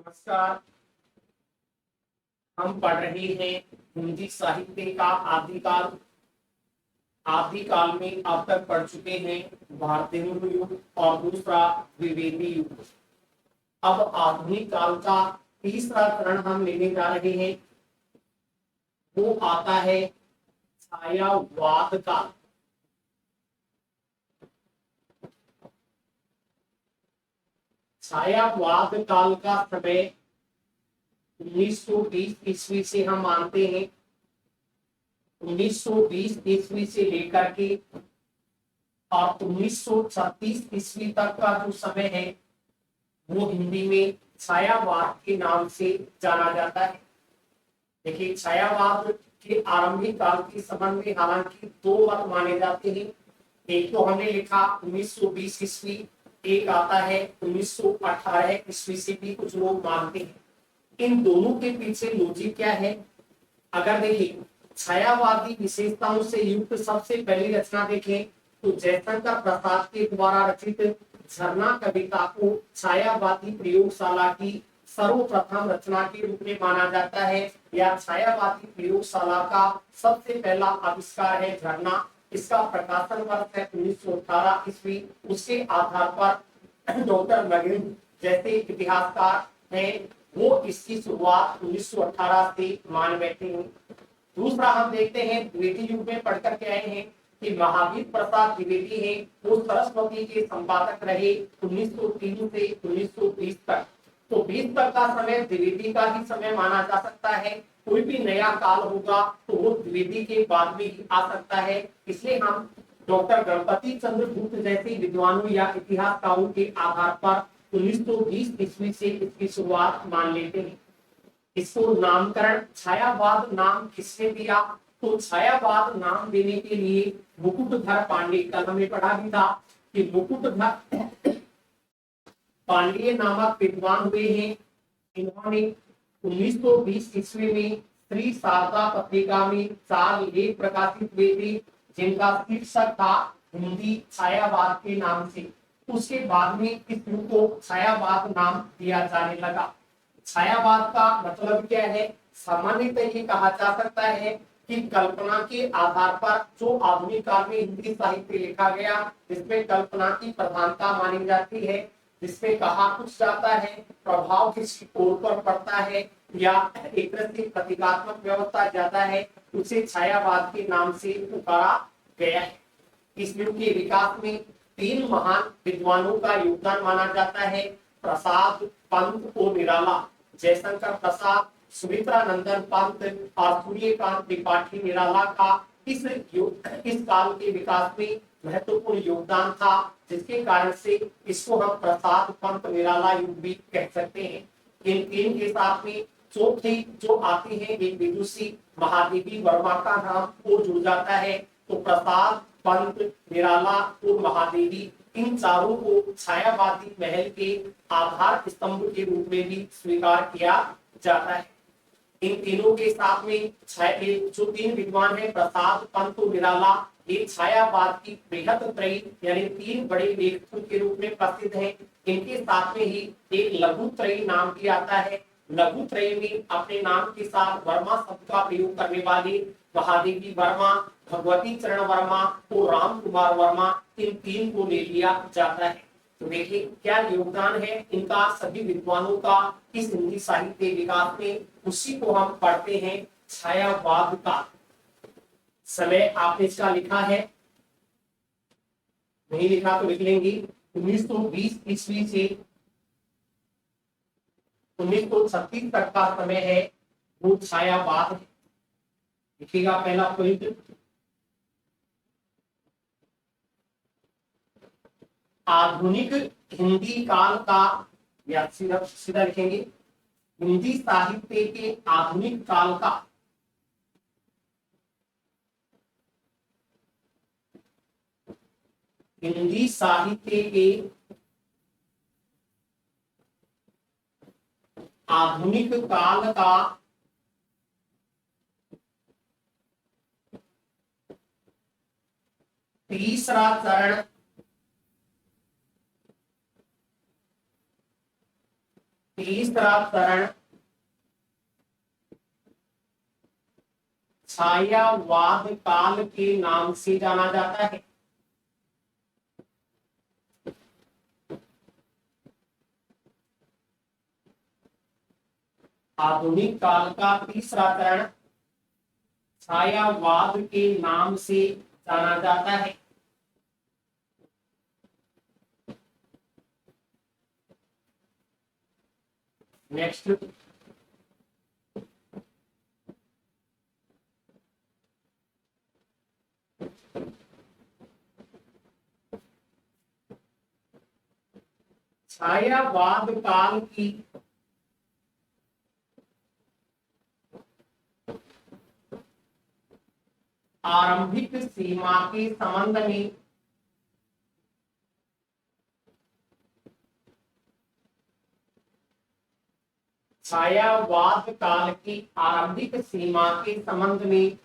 नमस्कार। हम पढ़ रहे हैं हिंदी साहित्य का आदिकाल। आदिकाल में अब तक पढ़ चुके हैं भारतीय युग और दूसरा द्विवेदी युग। अब आधुनिक काल का तीसरा चरण हम लेने जा रहे हैं। वो आता है छायावाद काल। छायावाद काल का समय 1920 ईस्वी से हम मानते हैं। 1920 ईस्वी से लेकर के और 1936 ईस्वी तक का जो समय है वो हिंदी में छायावाद के नाम से जाना जाता है। देखिए, छायावाद के आरंभिक काल के संबंध में हालांकि दो मत माने जाते हैं। एक तो हमने लिखा 1920 ईस्वी, एक आता है 1918 ईस्वी से भी कुछ लोग मानते हैं। इन दोनों के पीछे लॉजिक क्या है? अगर देखिए छायावादी विशेषताओं से युक्त सबसे पहली रचना देखें तो जयशंकर प्रसाद के द्वारा रचित झरना कविता को छायावादी प्रयोगशाला की सर्वप्रथम रचना के रूप में माना जाता है। या छायावादी प्रयोगशाला का सबसे पहला आविष्कार है झरना। इसका प्रकाशन वर्ष है 1918 ईस्वी। उसके आधार पर डॉक्टर नगीन जैसे इतिहासकार हैं वो इसकी शुरुआत 1918 से मान बैठे हैं। दूसरा हम देखते हैं द्विवेदी युग में पढ़कर के आए हैं कि महावीर प्रसाद द्विवेदी हैं वो सरस्वती के संपादक रहे 1903 से 1920 तक। तो 20 तक का समय द्विवेदी का ही समय माना जा सकता है। कोई भी नया काल होगा तो वो द्विवेदी के बाद में ही आ सकता है। इसलिए हम डॉक्टर गणपति चंद्र गुप्त जैसे विद्वानों या इतिहासकारों के आधार पर 1920 ईस्वी से इसकी शुरुआत मान लेते हैं। इसको नामकरण छायावाद नाम किसने दिया? तो छायावाद नाम देने के लिए मुकुटधर पांडे, कल हमें पढ़ा भी था कि मुकुटधर पांडे नामक विद्वान हुए हैं। इन्होंने 1920 ईस्वी में श्री शारदा पत्रिका में 4 लेख प्रकाशित हुए थे जिनका शीर्षक था हिंदी छायावाद के नाम से। उसके बाद में इस युग को छायावाद नाम दिया जाने लगा। छायावाद का मतलब क्या है? सामान्यतः ये कहा जा सकता है कि कल्पना के आधार पर जो आधुनिक काल में हिंदी साहित्य लिखा गया जिसमें कल्पना की प्रधानता मानी जाती है, जिसमें कहा कुछ जाता है, प्रभाव किसी ओर पर पड़ता है या एक तरह से प्रतीकात्मक व्यवस्था ज्यादा है, उसे छायावाद के नाम से पुकारा गया है। इस युग के विकास में 3 महान विद्वानों का योगदान माना जाता है, प्रसाद, पंत और निराला। जयशंकर प्रसाद, सुमित्रा नंदन पंत और सूर्यकांत त्रिपाठी निराला का इस काल के विकास में महत्वपूर्ण योगदान था, जिसके कारण से इसको हम प्रसाद पंत निराला युग भी कह सकते हैं। इन 3 के साथ में चौथी जो आती है एक विदुषी महादेवी वर्मा का नाम और जुड़ जाता है। तो प्रसाद, पंत, निराला और महादेवी इन चारों को छायावादी महल के आधार स्तंभ के रूप में भी स्वीकार किया जाता है। इन तीनों के साथ में जो 3 विद्वान हैं प्रसाद, पंत और निराला, ये छायावाद की बृहत त्रयी यानी 3 बड़े लेखकों के रूप में प्रसिद्ध हैं। इनके साथ में ही एक लघु त्रयी नाम भी आता है। लघु त्रयी में अपने नाम के साथ वर्मा शब्द का प्रयोग करने वाले महादेवी वर्मा, भगवती चरण वर्मा और राम कुमार वर्मा, इन 3 को ले लिया जाता है। तो देखिए क्या योगदान है इनका सभी विद्वानों का इस हिंदी साहित्य विकास में। उसी को हम पढ़ते हैं छायावाद का। समय आपने इसका लिखा है, नहीं लिखा तो लिख लेंगे। 1920 ईस्वी से 1936 तक का समय है वो छायावाद है। लिखिएगा पहला पॉइंट, आधुनिक हिंदी काल का, या सीधा सीधा लिखेंगे हिंदी साहित्य के आधुनिक काल का हिंदी साहित्य के आधुनिक काल का तीसरा चरण तीसरा चरण छायावाद काल के नाम से जाना जाता है। आधुनिक काल का तीसरा चरण छायावाद के नाम से जाना जाता है। नेक्स्ट, छायावाद काल की आरंभिक सीमा के संबंध में छायावाद काल की आरंभिक सीमा के संबंध में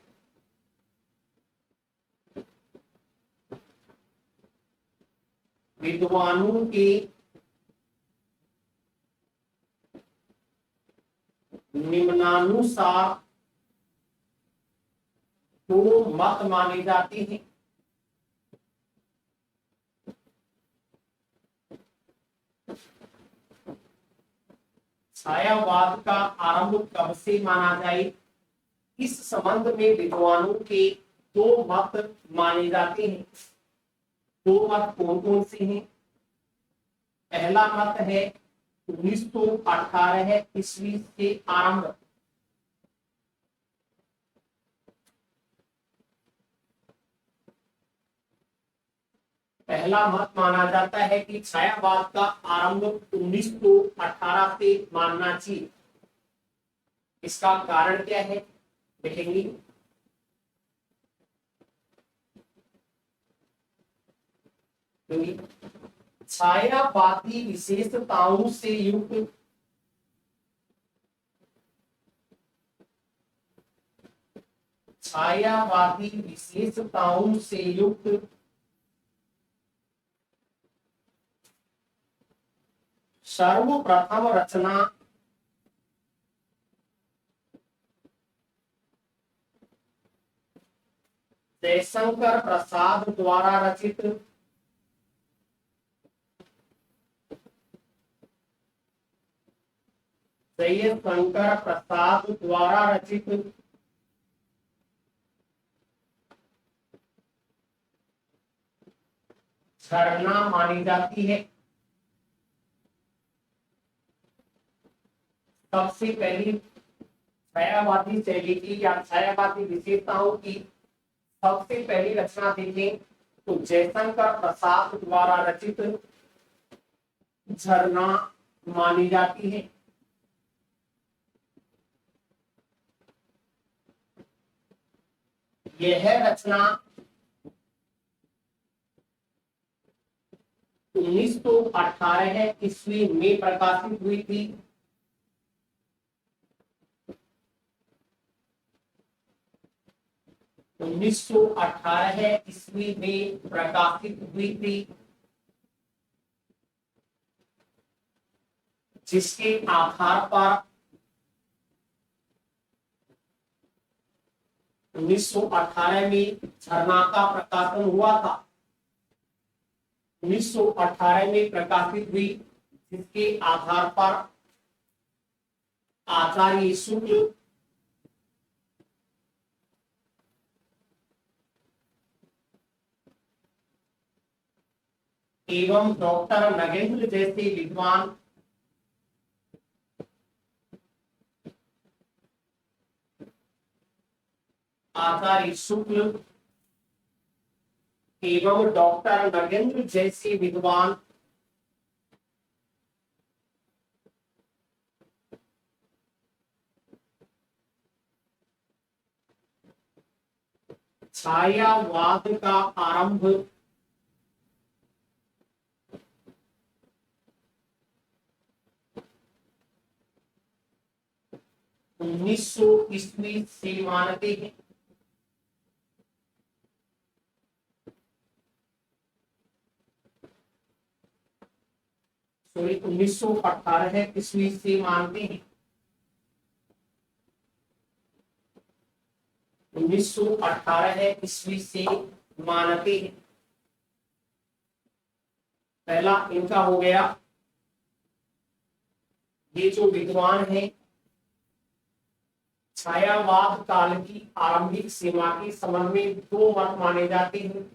विद्वानों के निम्नानुसार दो मत माने जाते हैं। छायावाद का आरंभ कब से माना जाए, इस संबंध में विद्वानों के दो मत माने जाते हैं। दो मत कौन कौन से हैं? पहला मत है 1918 ईस्वी से आरंभ। पहला मत माना जाता है कि छायावाद का आरंभ 1918 से मानना चाहिए। इसका कारण क्या है देखेंगे। छायावादी विशेषताओं से युक्त छायावादी विशेषताओं से युक्त सर्वप्रथम रचना जयशंकर प्रसाद द्वारा रचित जयशंकर प्रसाद द्वारा रचित झरना मानी जाती है। सबसे पहली छायावादी शैली की या छायावादी विशेषताओं की सबसे पहली रचना देखें तो जयशंकर प्रसाद द्वारा रचित झरना मानी जाती है। यह रचना 1918 ईस्वी में प्रकाशित हुई थी। उन्नीस सौ 18 ईस्वी में प्रकाशित हुई थी, जिसके आधार पर 1918 में झरना का प्रकाशन हुआ था। 1918 में प्रकाशित हुई, जिसके आधार पर आचार्य शुक्ल एवं डॉक्टर नगेंद्र जैसे विद्वान आचार्य शुक्ल एवं डॉक्टर नगेंद्र जैसे विद्वान छायावाद का आरंभ 1900 ईस्वी से मानते हैं। सॉरी 1918 ईस्वी से मानते हैं। 1918 ईस्वी से मानते हैं। पहला इनका हो गया। ये जो विद्वान है छायावाद काल की आरंभिक सीमा के संबंध में दो मत माने जाते हैं।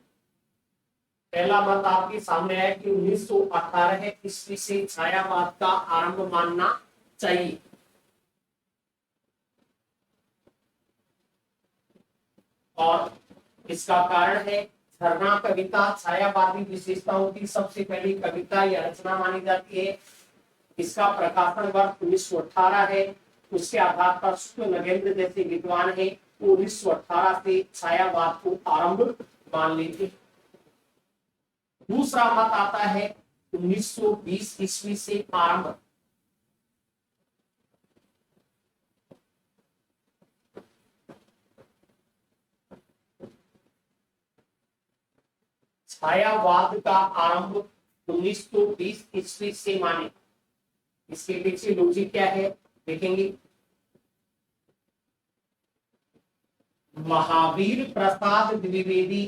पहला मत आपके सामने है कि 1918 ईस्वी से छायावाद का आरंभ मानना चाहिए। और इसका कारण है झरना कविता छायावादी विशेषताओं की सबसे पहली कविता या रचना मानी जाती है। इसका प्रकाशन वर्ष 1918 है। उसके आधार पर शुक्ल नगेंद्र जैसे विद्वान है 1918 से छायावाद को आरंभ मान लेते हैं। दूसरा मत आता है 1920 ईस्वी से आरंभ। छायावाद का आरंभ 1920 ईस्वी से माने। इसके पीछे लॉजिक क्या है देखेंगे। महावीर प्रसाद द्विवेदी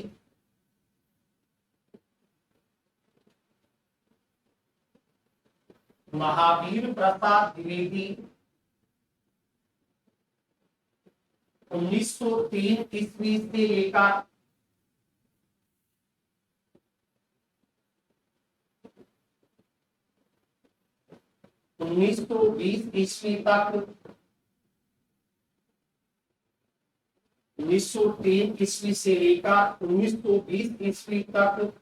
महावीर प्रसाद द्विवेदी 1903 ईस्वी से लेकर 1920 ईस्वी तक 1903 ईस्वी से लेकर 1920 ईस्वी तक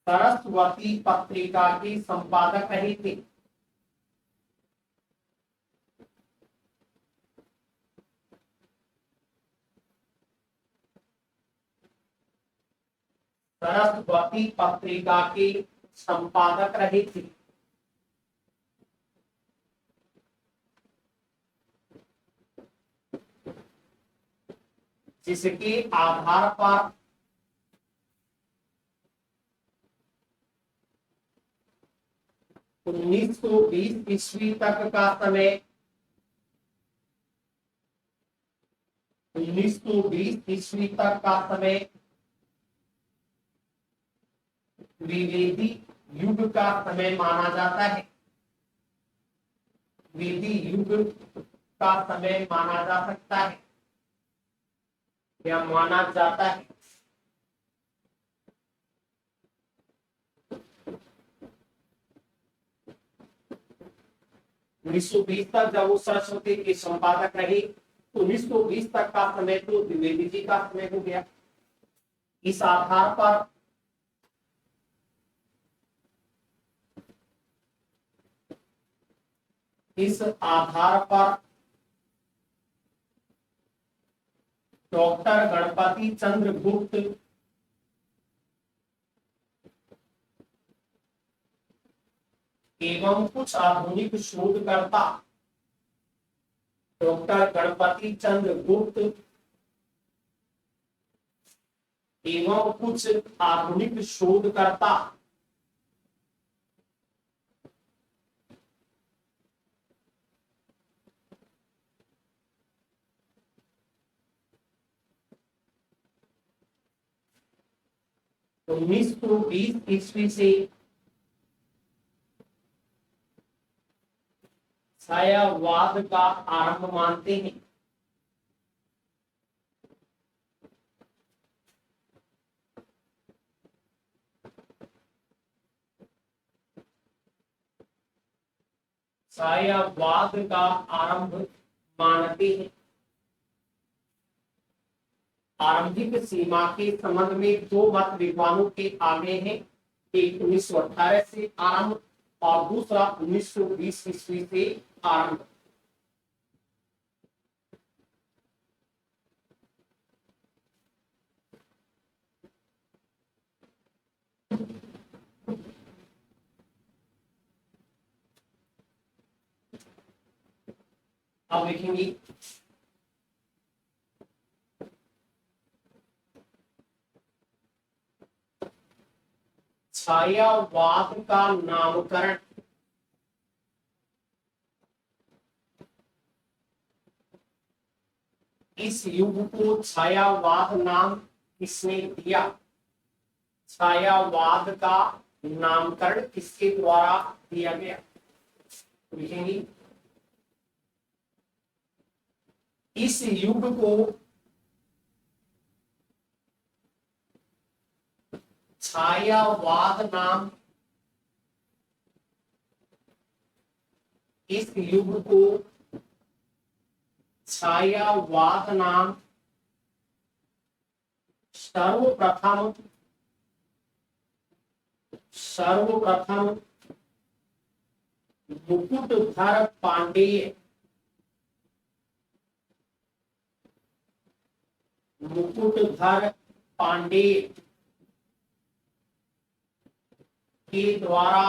सरस्वती पत्रिका के संपादक रहे थे। सरस्वती पत्रिका के संपादक रहे थे। जिसके आधार पर उन्नीस सौ 20 ईस्वी तक का समय 1920 ईस्वी तक का समय द्विवेदी युग का समय माना जाता है। द्विवेदी युग का समय माना जा सकता है या माना जाता है। उन्नीस सौ 20 तक जब वो सरस्वती के संपादक रहे तो 1920 तक का समय तो द्विवेदी जी का समय हो गया। इस आधार पर डॉक्टर गणपति चंद्र गुप्त एवं कुछ आधुनिक शोधकर्ता डॉक्टर गणपति चंद्र गुप्त एवं कुछ आधुनिक शोधकर्ता तो 1920 ईस्वी से छायावाद का आरंभ मानते हैं। छायावाद का आरंभ मानते हैं। आरंभिक सीमा के संबंध में दो मत विद्वानों के आगे हैं। एक 1918 से आरंभ और दूसरा 1920 ईस्वी से आरंभ। अब लिखेंगे छायावाद का नामकरण इस युग को छायावाद नाम किसने दिया? छायावाद का नामकरण किसके द्वारा दिया गया? लिखेंगे इस युग को छायावाद नाम, इस युग को छायावाद नाम सर्वप्रथम मुकुटधर पांडेय के द्वारा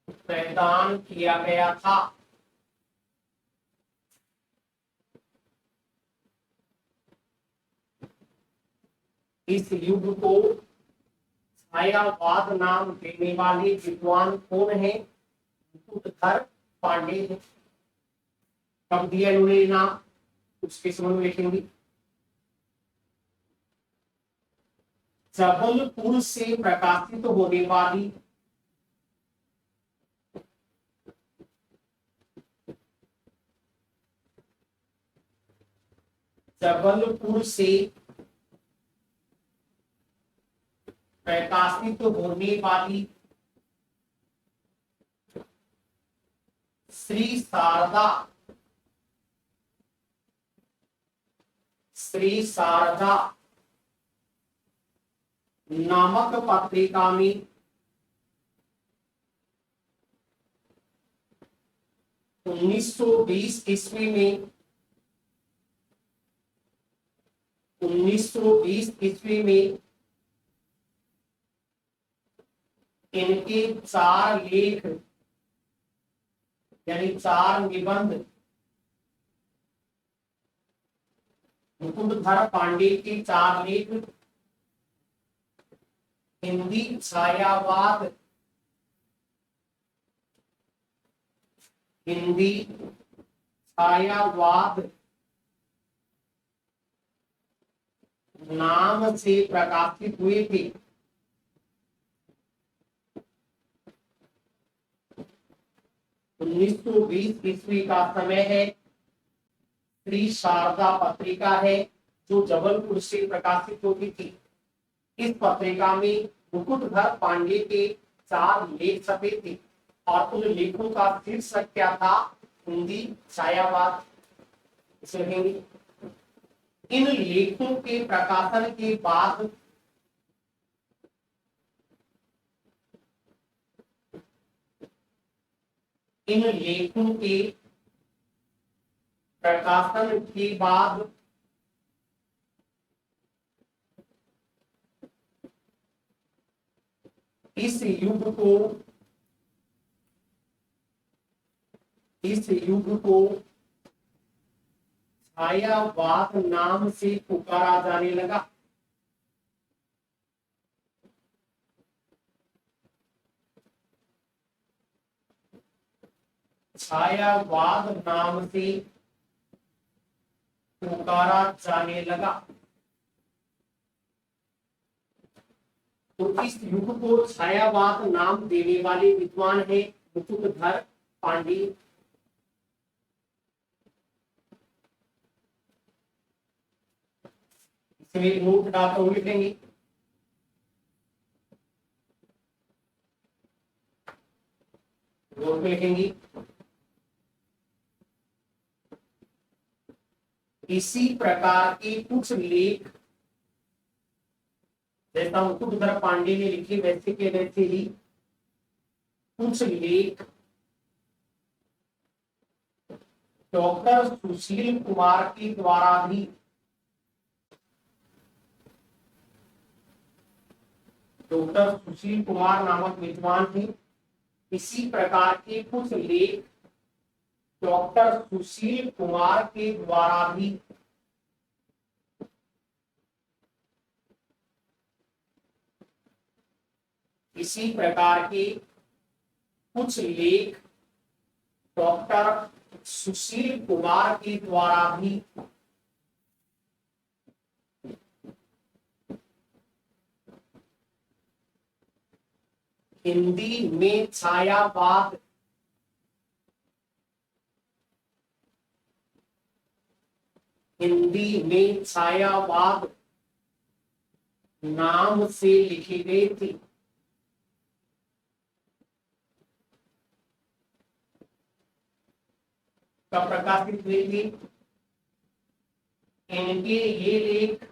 प्रदान किया गया था। इस युग को छायावाद नाम देने वाले विद्वान कौन है? मुकुटधर पांडे है। कब दिया इन्होंने नाम? उसके संबंध में लिखेंगे जबलपुर से प्रकाशित होने वाली जबलपुर से प्रकाशित होने वाली श्री शारदा नामक पत्रिका में 1920 ईस्वी में 1920 ईस्वी में इनके 4 लेख यानी 4 निबंध, मुकुटधर पांडे के 4 लेख हिंदी छायावाद नाम से प्रकाशित हुए थे। 1920 ईस्वी का समय है। श्री शारदा पत्रिका है जो जबलपुर से प्रकाशित होती थी। इस पत्रिका में मुकुटधर पांडे के 4 लेख छपे थे और उन लेखों का शीर्षक क्या था? हिंदी छायावाद। इन लेखों के प्रकाशन के बाद इस युग को छायावाद नाम से पुकारा जाने लगा। छायावाद नाम से पुकारा जाने लगा। तो इस युग को छायावाद नाम देने वाले विद्वान है मुकुटधर पांडे। इसमें नोट डालकर लिखेंगे नोट में लिखेंगे इसी प्रकार के कुछ लेख जैसा मुकुटधर पांडे ने लिखे वैसे के वैसे ही कुछ लेख डॉक्टर सुशील कुमार के द्वारा भी डॉक्टर सुशील कुमार नामक विद्वान थे। इसी प्रकार के कुछ लेख डॉक्टर सुशील कुमार के द्वारा भी इसी प्रकार के कुछ लेख डॉक्टर सुशील कुमार के द्वारा भी हिंदी में छायावाद नाम से लिखे गए थे। कब प्रकाशित हुए थे? इनके ये लेख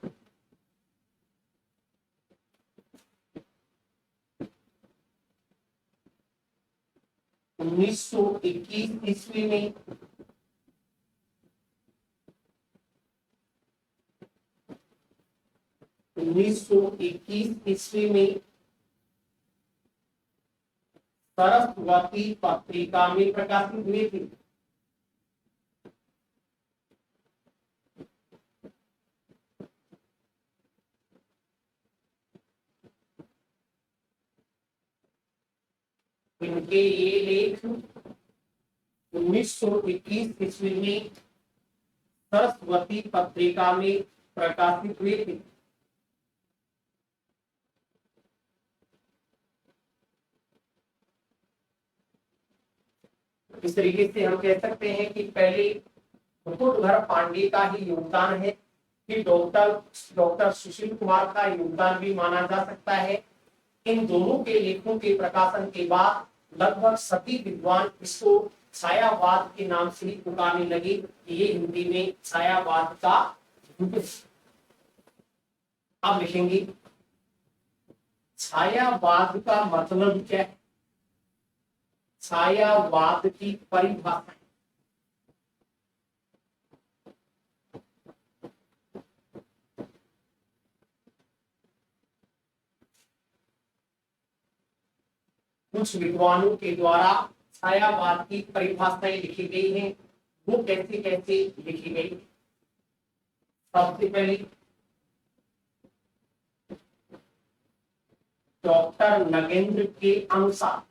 1921 ईस्वी में 1921 ईस्वी में सरस्वती पत्रिका में प्रकाशित हुए थे। इनके ये लेख 1921 ईस्वी में सरस्वती पत्रिका में प्रकाशित हुए थे। इस तरीके से हम कह सकते हैं कि पहले मुकुटधर पांडे का ही योगदान है, कि डॉक्टर सुशील कुमार का योगदान भी माना जा सकता है। इन दोनों के लेखों के प्रकाशन के बाद लगभग सभी विद्वान इसको छायावाद के नाम से ही पुकारने लगे कि ये हिंदी में छायावाद का युग है। अब लिखेंगे छायावाद का मतलब क्या है, छायावाद की परिभाषा। कुछ विद्वानों के द्वारा छायावाद की परिभाषाएं लिखी गई हैं। वो कैसे कैसे लिखी गई? सबसे पहले डॉक्टर नगेंद्र के अनुसार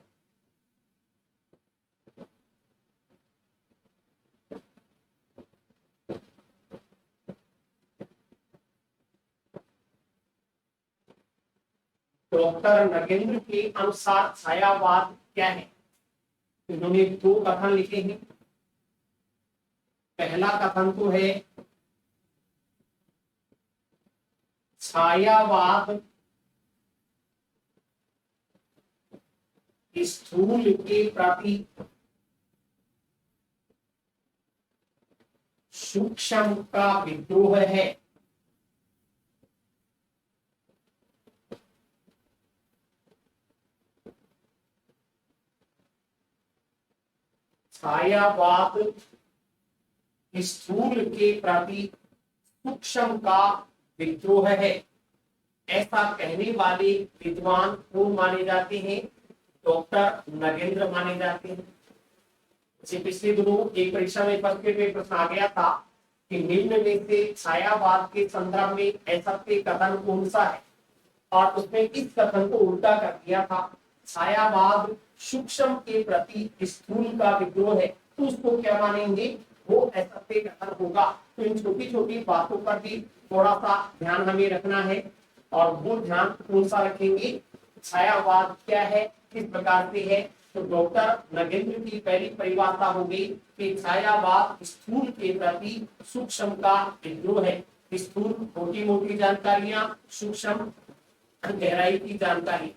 छायावाद क्या है? इन्होंने दो कथन लिखे हैं। पहला कथन तो है छायावाद स्थूल के प्रति सूक्ष्म का विद्रोह है। छायावाद स्थूल के प्रति सूक्ष्म का विद्रोह है, ऐसा कहने वाले विद्वान को माने जाते हैं डॉक्टर नगेंद्र माने जाते हैं। पिछले दिनों एक परीक्षा में प्रश्न आ गया था कि निम्न में से छायावाद के संदर्भ में ऐसा कथन कौन सा है, और उसने इस कथन को उल्टा कर दिया था। छायावाद सूक्ष्म के प्रति स्थूल का विद्रोह है, तो उसको क्या मानेंगे? वो ऐसा कथन होगा। तो इन छोटी छोटी बातों पर भी थोड़ा सा ध्यान हमें रखना है, और वो ध्यान कौन सा रखेंगे? छायावाद क्या है, किस प्रकार से है? तो डॉक्टर नगेंद्र की पहली परिभाषा हो गई कि छायावाद स्थूल के प्रति सूक्ष्म का विद्रोह है। स्थूल छोटी मोटी जानकारियां, सूक्ष्म गहराई की जानकारी।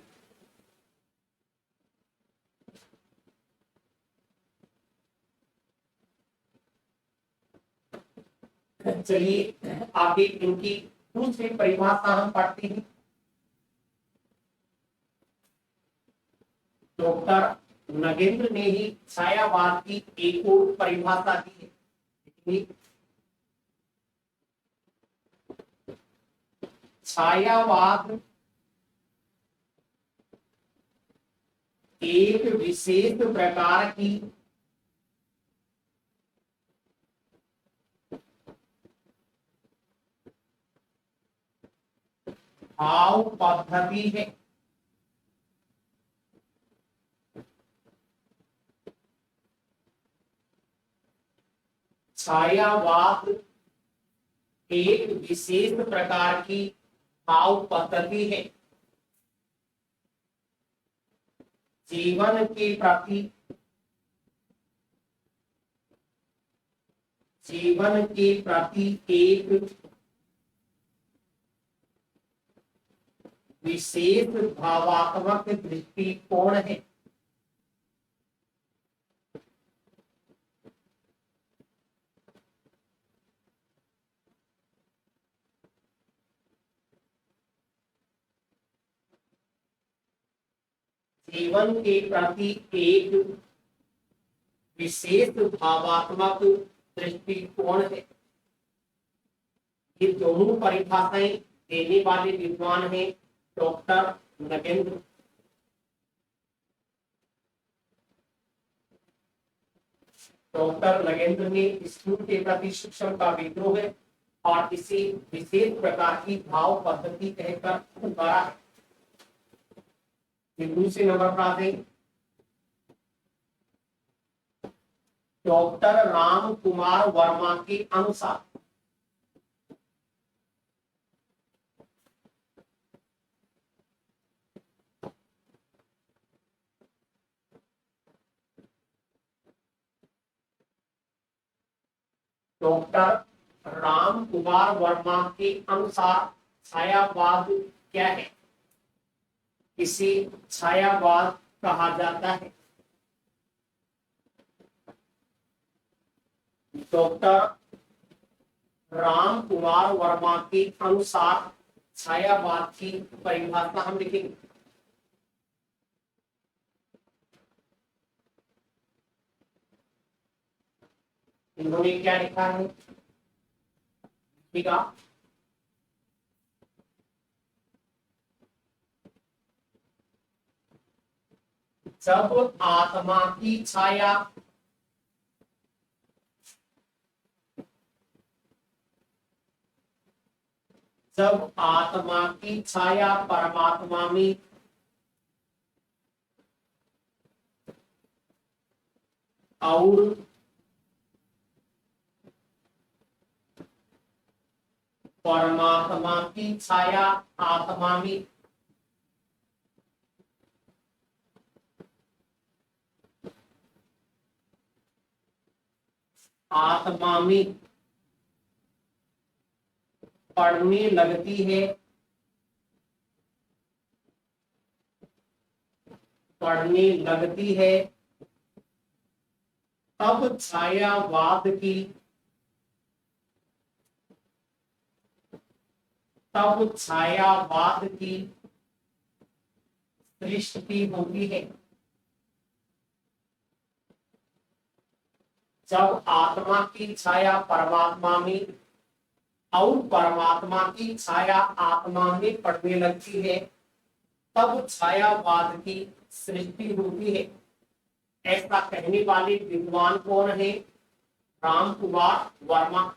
चलिए आगे इनकी दूसरी परिभाषा हम पढ़ते हैं। डॉक्टर नगेंद्र ने ही छायावाद की एक और परिभाषा दी है। छायावाद एक विशेष प्रकार की भाव पद्धति है। छायावाद एक विशेष प्रकार की भाव पद्धति है। जीवन के प्रति एक विशेष भावात्मक दृष्टिकोण है। जीवन के प्रति एक विशेष भावात्मक दृष्टिकोण है। ये दोनों परिभाषाएं देने वाले विद्वान हैं डॉक्टर नगेंद्र। डॉक्टर नगेंद्र ने स्कूल के प्रति शिक्षण का विद्रोह है और इसे विशेष प्रकार की भाव पद्धति कहकर पुकारा है। दूसरे नंबर पर आते हैं डॉक्टर राम कुमार वर्मा के अनुसार डॉक्टर राम कुमार वर्मा के अनुसार छायावाद क्या है? इसे छायावाद कहा जाता है। डॉक्टर राम कुमार वर्मा के अनुसार छायावाद की परिभाषा हम लिखेंगे। इन्होंने क्या लिखा है? ठीक है, जब आत्मा की छाया परमात्मा में और परमात्मा की छाया आत्मा में पड़ने लगती है, तब छायावाद की सृष्टि होती है। जब आत्मा की छाया परमात्मा में और परमात्मा की छाया आत्मा में पड़ने लगती है, तब छायावाद की सृष्टि होती है। ऐसा कहने वाले विद्वान कौन है? राम कुमार वर्मा।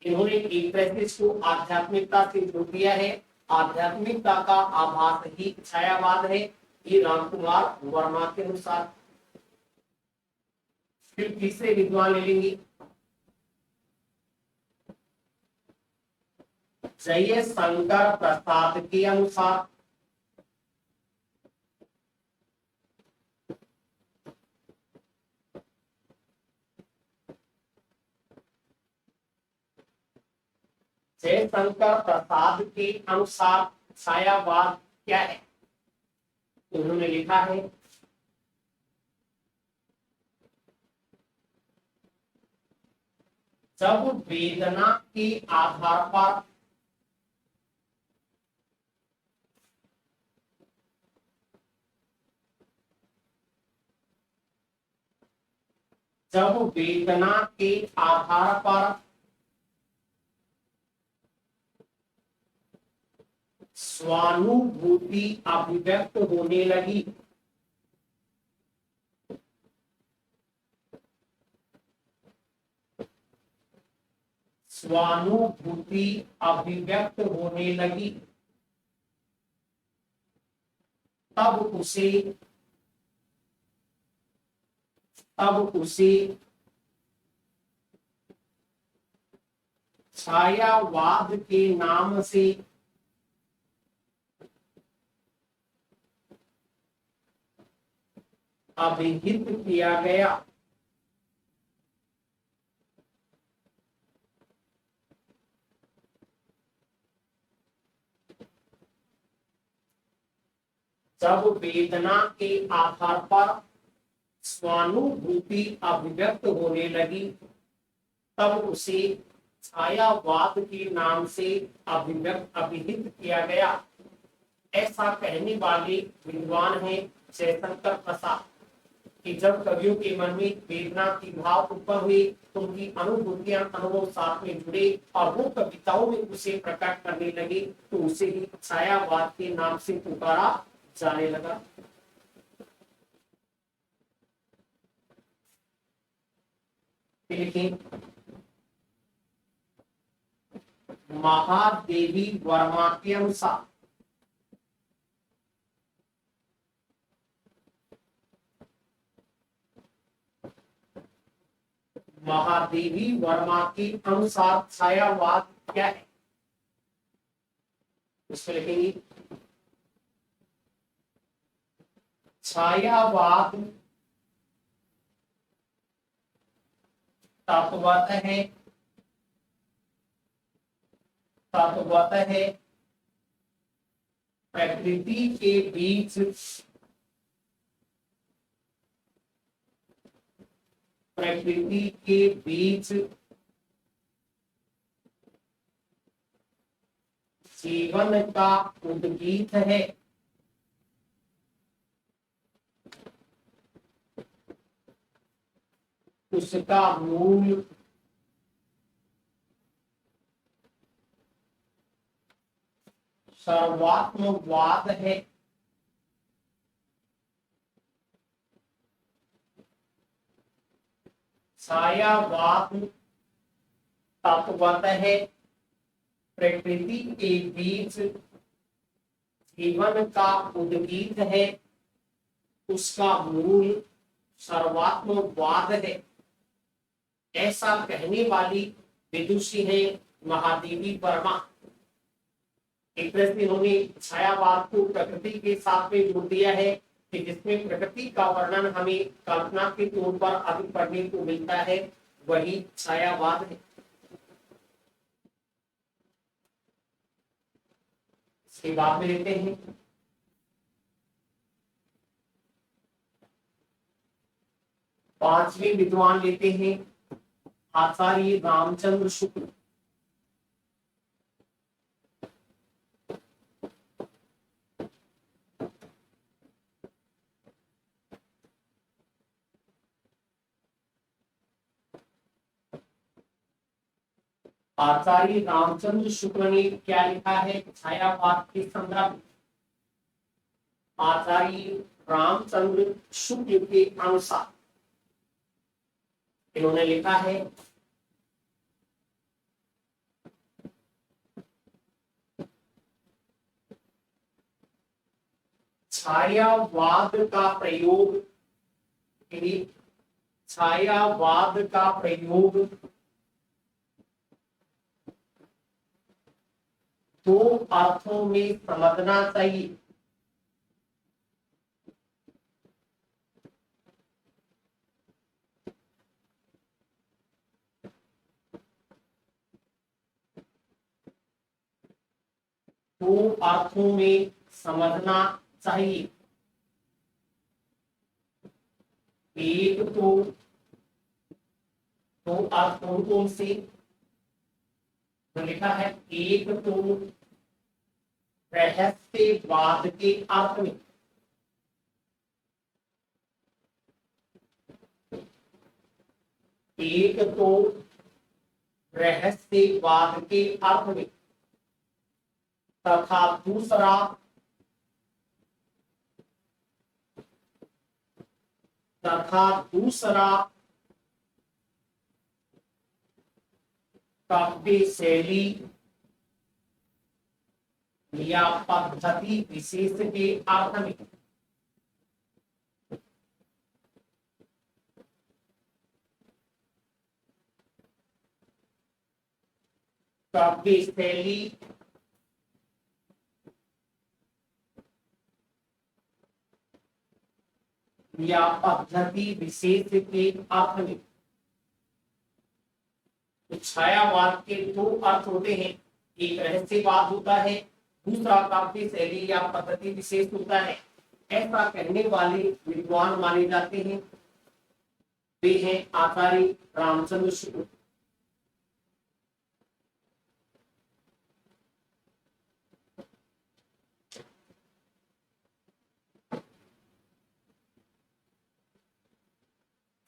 इन्होंने एक तरह से इसको आध्यात्मिकता से जोड़ दिया है। आध्यात्मिकता का आभास ही छायावाद है, ये राम कुमार वर्मा के अनुसार। फिर तीसरे विद्वान ले लेंगे जयशंकर प्रसाद के अनुसार। जयशंकर प्रसाद के अनुसार छायावाद क्या है? उन्होंने लिखा है जब वेदना के आधार पर स्वानुभूति अभिव्यक्त होने लगी, तब उसे छायावाद के नाम से अभिहित किया गया। जब वेदना के आधार पर स्वानुभूति अभिव्यक्त होने लगी, तब उसे छायावाद के नाम से अभिहित किया गया। ऐसा कहने वाले विद्वान हैं जयशंकर प्रसाद कि जब कवियों के मन में वेदना की भाव उत्पन्न हुए तो उनकी अनुभूतियां अनुभव साथ में जुड़े और वो कविताओं में उसे प्रकट करने लगे, तो उसे ही छायावाद के नाम से पुकारा जाने लगा। देखिए, महादेवी वर्मा के अनुसार महादेवी वर्मा के अनुसार छायावाद क्या है, इसमें लिखेंगे छायावाद तत्वतः है प्रकृति के बीच जीवन का उद्गीत है। उसका मूल सर्वात्मवाद है। छायावाद तत्वतः है प्रकृति के बीच जीवन का उद्गीत है। उसका मूल सर्वात्मवाद है। ऐसा कहने वाली विदुषी है महादेवी वर्मा। एक तरह से इन्होंने छायावाद को प्रकृति के साथ में जोड़ दिया है कि जिसमें प्रकृति का वर्णन हमें कल्पना के तौर पर अधिक पढ़ने को मिलता है, वही छायावाद है। इसके बाद में लेते हैं पांचवें विद्वान लेते हैं आचार्य रामचंद्र शुक्ल। आचार्य रामचंद्र शुक्ल ने क्या लिखा है छायावाद के संदर्भ में? आचार्य रामचंद्र शुक्ल के अनुसार इन्होंने लिखा है छायावाद का प्रयोग दो अर्थों में समझना चाहिए। दो अर्थों में समझना चाहिए। एक तो दो अर्थ कौन से तो लिखा है, एक तो रहस्यवाद के अर्थ में, एक तो रहस्यवाद के अर्थ में तथा दूसरा काव्य शैली या पद्धति विशेष के अर्थ में। काव्य शैली या पद्धति विशेष के अर्थ में। तो छायावाद के दो अर्थ होते हैं, एक रहस्यवाद होता है, दूसरा काव्य शैली या पद्धति विशेष होता है। ऐसा कहने वाले विद्वान माने जाते हैं वे हैं आचार्य रामचंद्र शुक्ल।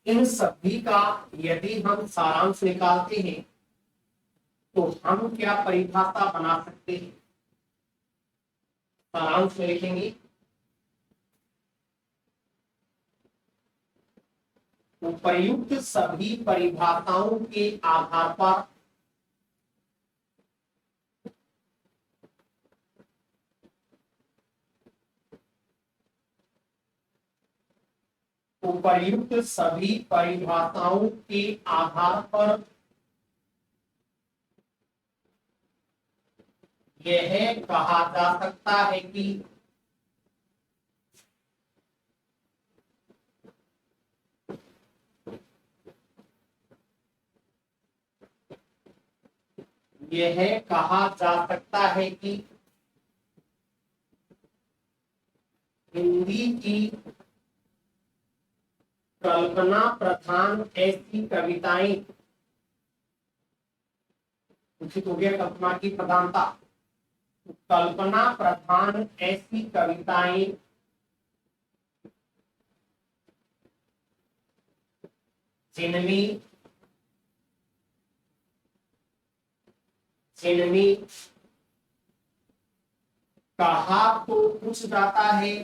इन सभी का यदि हम सारांश निकालते हैं तो हम क्या परिभाषा बना सकते हैं? सारांश में लिखेंगे उपर्युक्त सभी परिभाषाओं के आधार पर उपर्युक्त सभी परिभाषाओं के आधार पर यह कहा जा सकता है कि यह कहा जा सकता है कि हिंदी की कल्पना प्रधान ऐसी कविताएं, उचित हो गया कल्पना की प्रधानता, कल्पना प्रधान ऐसी कविताएं जिनमें जिनमें कहा तो कुछ जाता है,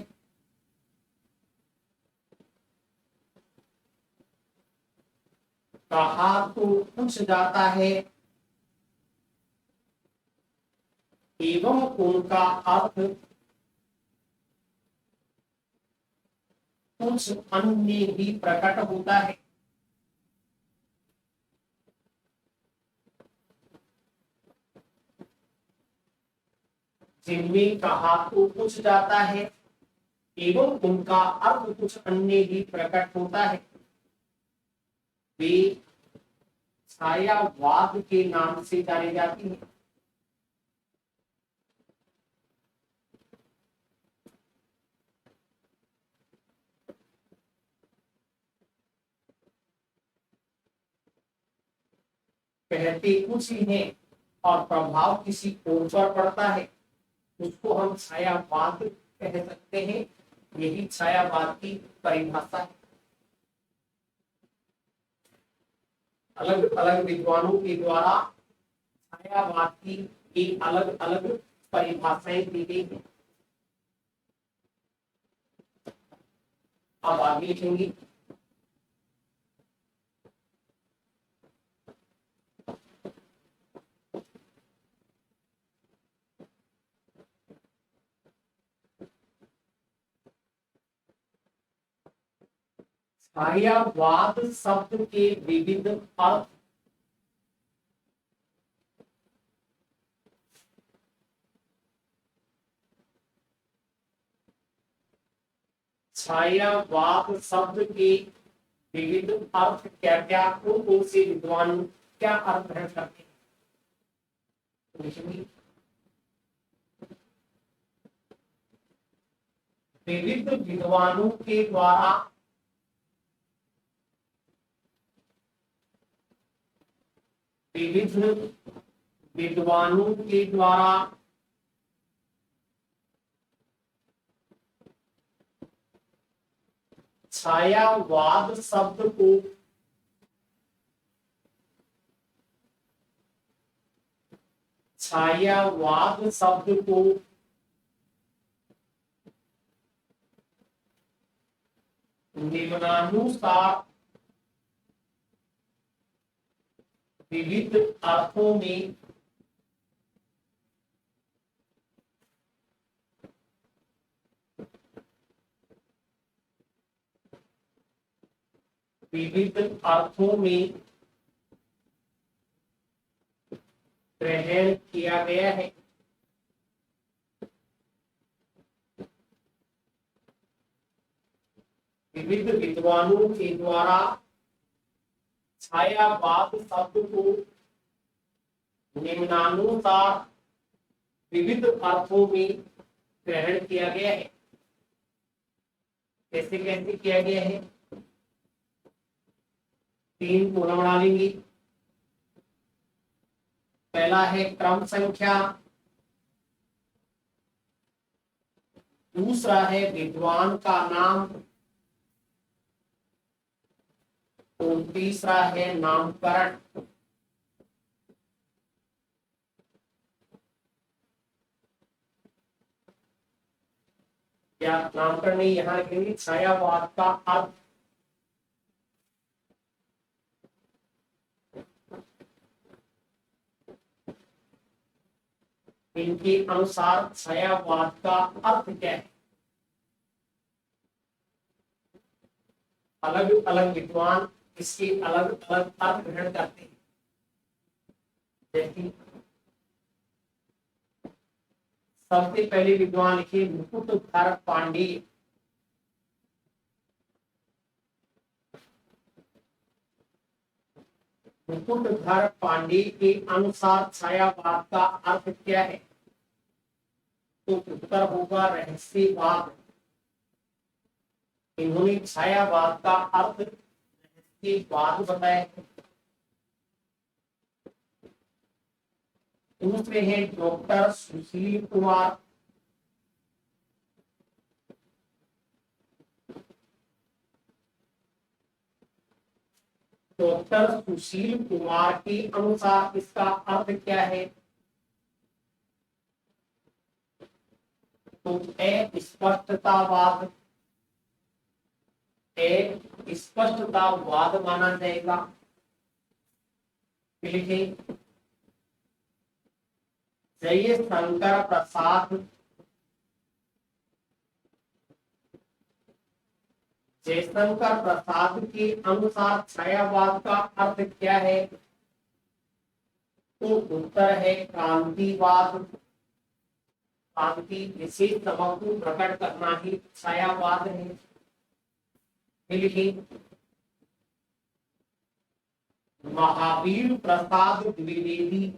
कहा तो कुछ जाता है एवं उनका अर्थ कुछ अन्य भी प्रकट होता है। जिनमें कहा तो कुछ जाता है एवं उनका अर्थ कुछ अन्य भी प्रकट होता है वे छायावाद के नाम से जानी जाती है। कहते कुछ ही है और प्रभाव किसी और पर पड़ता है, उसको हम छायावाद कह सकते हैं। यही छायावाद की परिभाषा है। अलग अलग विद्वानों के द्वारा छायावाद की अलग अलग परिभाषाएं दी गई है। अब आगे लिखेंगे छायावाद शब्द के विविध अर्थ। छायावाद शब्द के विविध अर्थ क्या क्या, कौन से विद्वान क्या अर्थ ग्रहण करते हैं? विविध विद्वानों के द्वारा विविध विद्वानों के द्वारा छायावाद शब्द को छायावाद शब्द को निम्नानुसार विविध अर्थों में विविध अर्थों में ग्रहण किया गया है। विविध विद्वानों के द्वारा छायावाद शब्द को निम्नानुसार विविध अर्थों में ग्रहण किया गया है। कैसे कैसे किया गया है? 3 पूर्ण बना लेंगे। पहला है क्रम संख्या, दूसरा है विद्वान का नाम, और तीसरा है नामकरण। या नामकरण नहीं, यहाँ लिखेंगे छायावाद का अर्थ। इनके अनुसार छायावाद का अर्थ क्या है? अलग अलग विद्वान इसके अलग अलग अर्थ ग्रहण करते हैं। जैसे सबसे पहले विद्वान लिखे मुकुटधर पांडेय। मुकुटधर पांडेय के अनुसार छायावाद का अर्थ क्या है? तो उत्तर होगा रहस्यवाद। इन्होंने छायावाद का अर्थ रहस्यवाद बताया। दूसरे हैं डॉक्टर सुशील कुमार। डॉक्टर सुशील कुमार के अनुसार इसका अर्थ क्या है? तो स्पष्टतावाद, स्पष्टतावाद माना जाएगा। लिखे जयशंकर प्रसाद। जयशंकर प्रसाद के अनुसार छायावाद का अर्थ क्या है? तो उत्तर है क्रांतिवाद। क्रांति विशेष समूह को प्रकट करना ही छायावाद है। लिखिए महावीर प्रसाद द्विवेदी।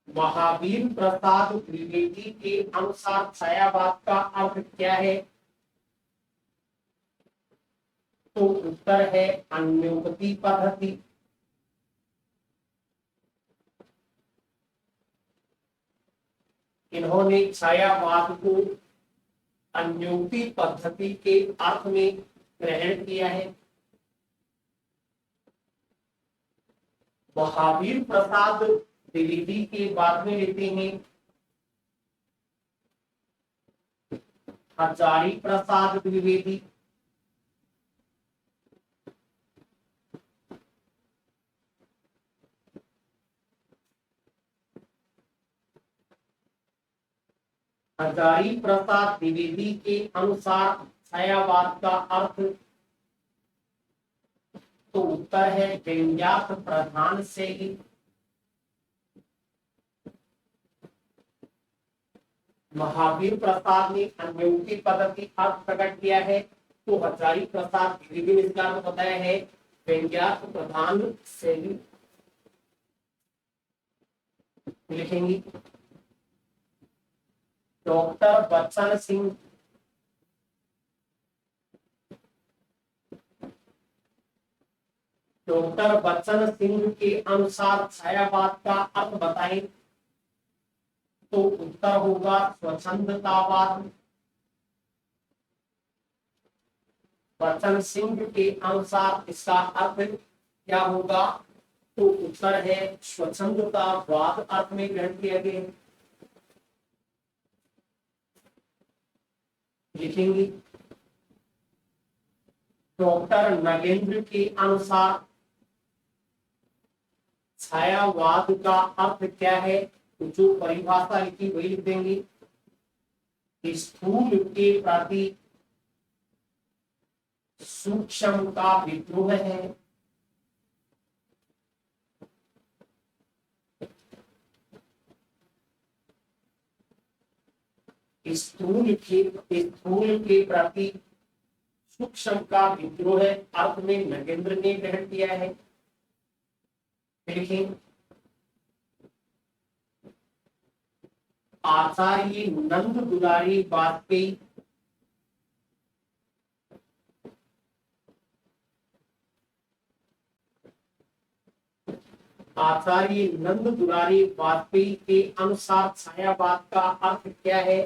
महावीर प्रसाद द्विवेदी के अनुसार छायावाद का अर्थ क्या है? तो उत्तर है अन्योक्ति पद्धति। इन्होंने छायावाद को अन्योक्ति पद्धति के अर्थ में ग्रहण किया है। महावीर प्रसाद द्विवेदी के बाद में लेते हैं हजारी प्रसाद द्विवेदी। हजारी प्रसाद द्विवेदी के अनुसार छायावाद का अर्थ तो उत्तर है व्यंग्यार्थ प्रधान से ही। महावीर प्रसाद ने अन्योक्ति पद्धति अर्थ प्रकट किया है, तो हजारी प्रसाद द्विवेदी ने इसका अर्थ बताया है व्यंग्यार्थ प्रधान शैली। लिखेंगे डॉक्टर बच्चन सिंह। डॉक्टर बच्चन सिंह के अनुसार छायावाद का अर्थ बताएं, तो उत्तर होगा स्वच्छंदतावाद। बच्चन सिंह के अनुसार इसका अर्थ क्या होगा? तो उत्तर है स्वच्छंदतावाद अर्थ में ग्रहण किया गया। लिखेंगे डॉक्टर नगेंद्र के अनुसार छायावाद का अर्थ क्या है? तो जो परिभाषा लिखी वही लिख देंगे। स्थूल के प्रति सूक्ष्म का विद्रोह है। स्थूल के प्रति सूक्ष्म का विद्रोह अर्थ में नगेंद्र ने ग्रहण किया है। देखिए, आचार्य नंद दुलारी वाजपेयी आचार्य नंद दुलारी वाजपेयी के अनुसार छायावाद का अर्थ क्या है?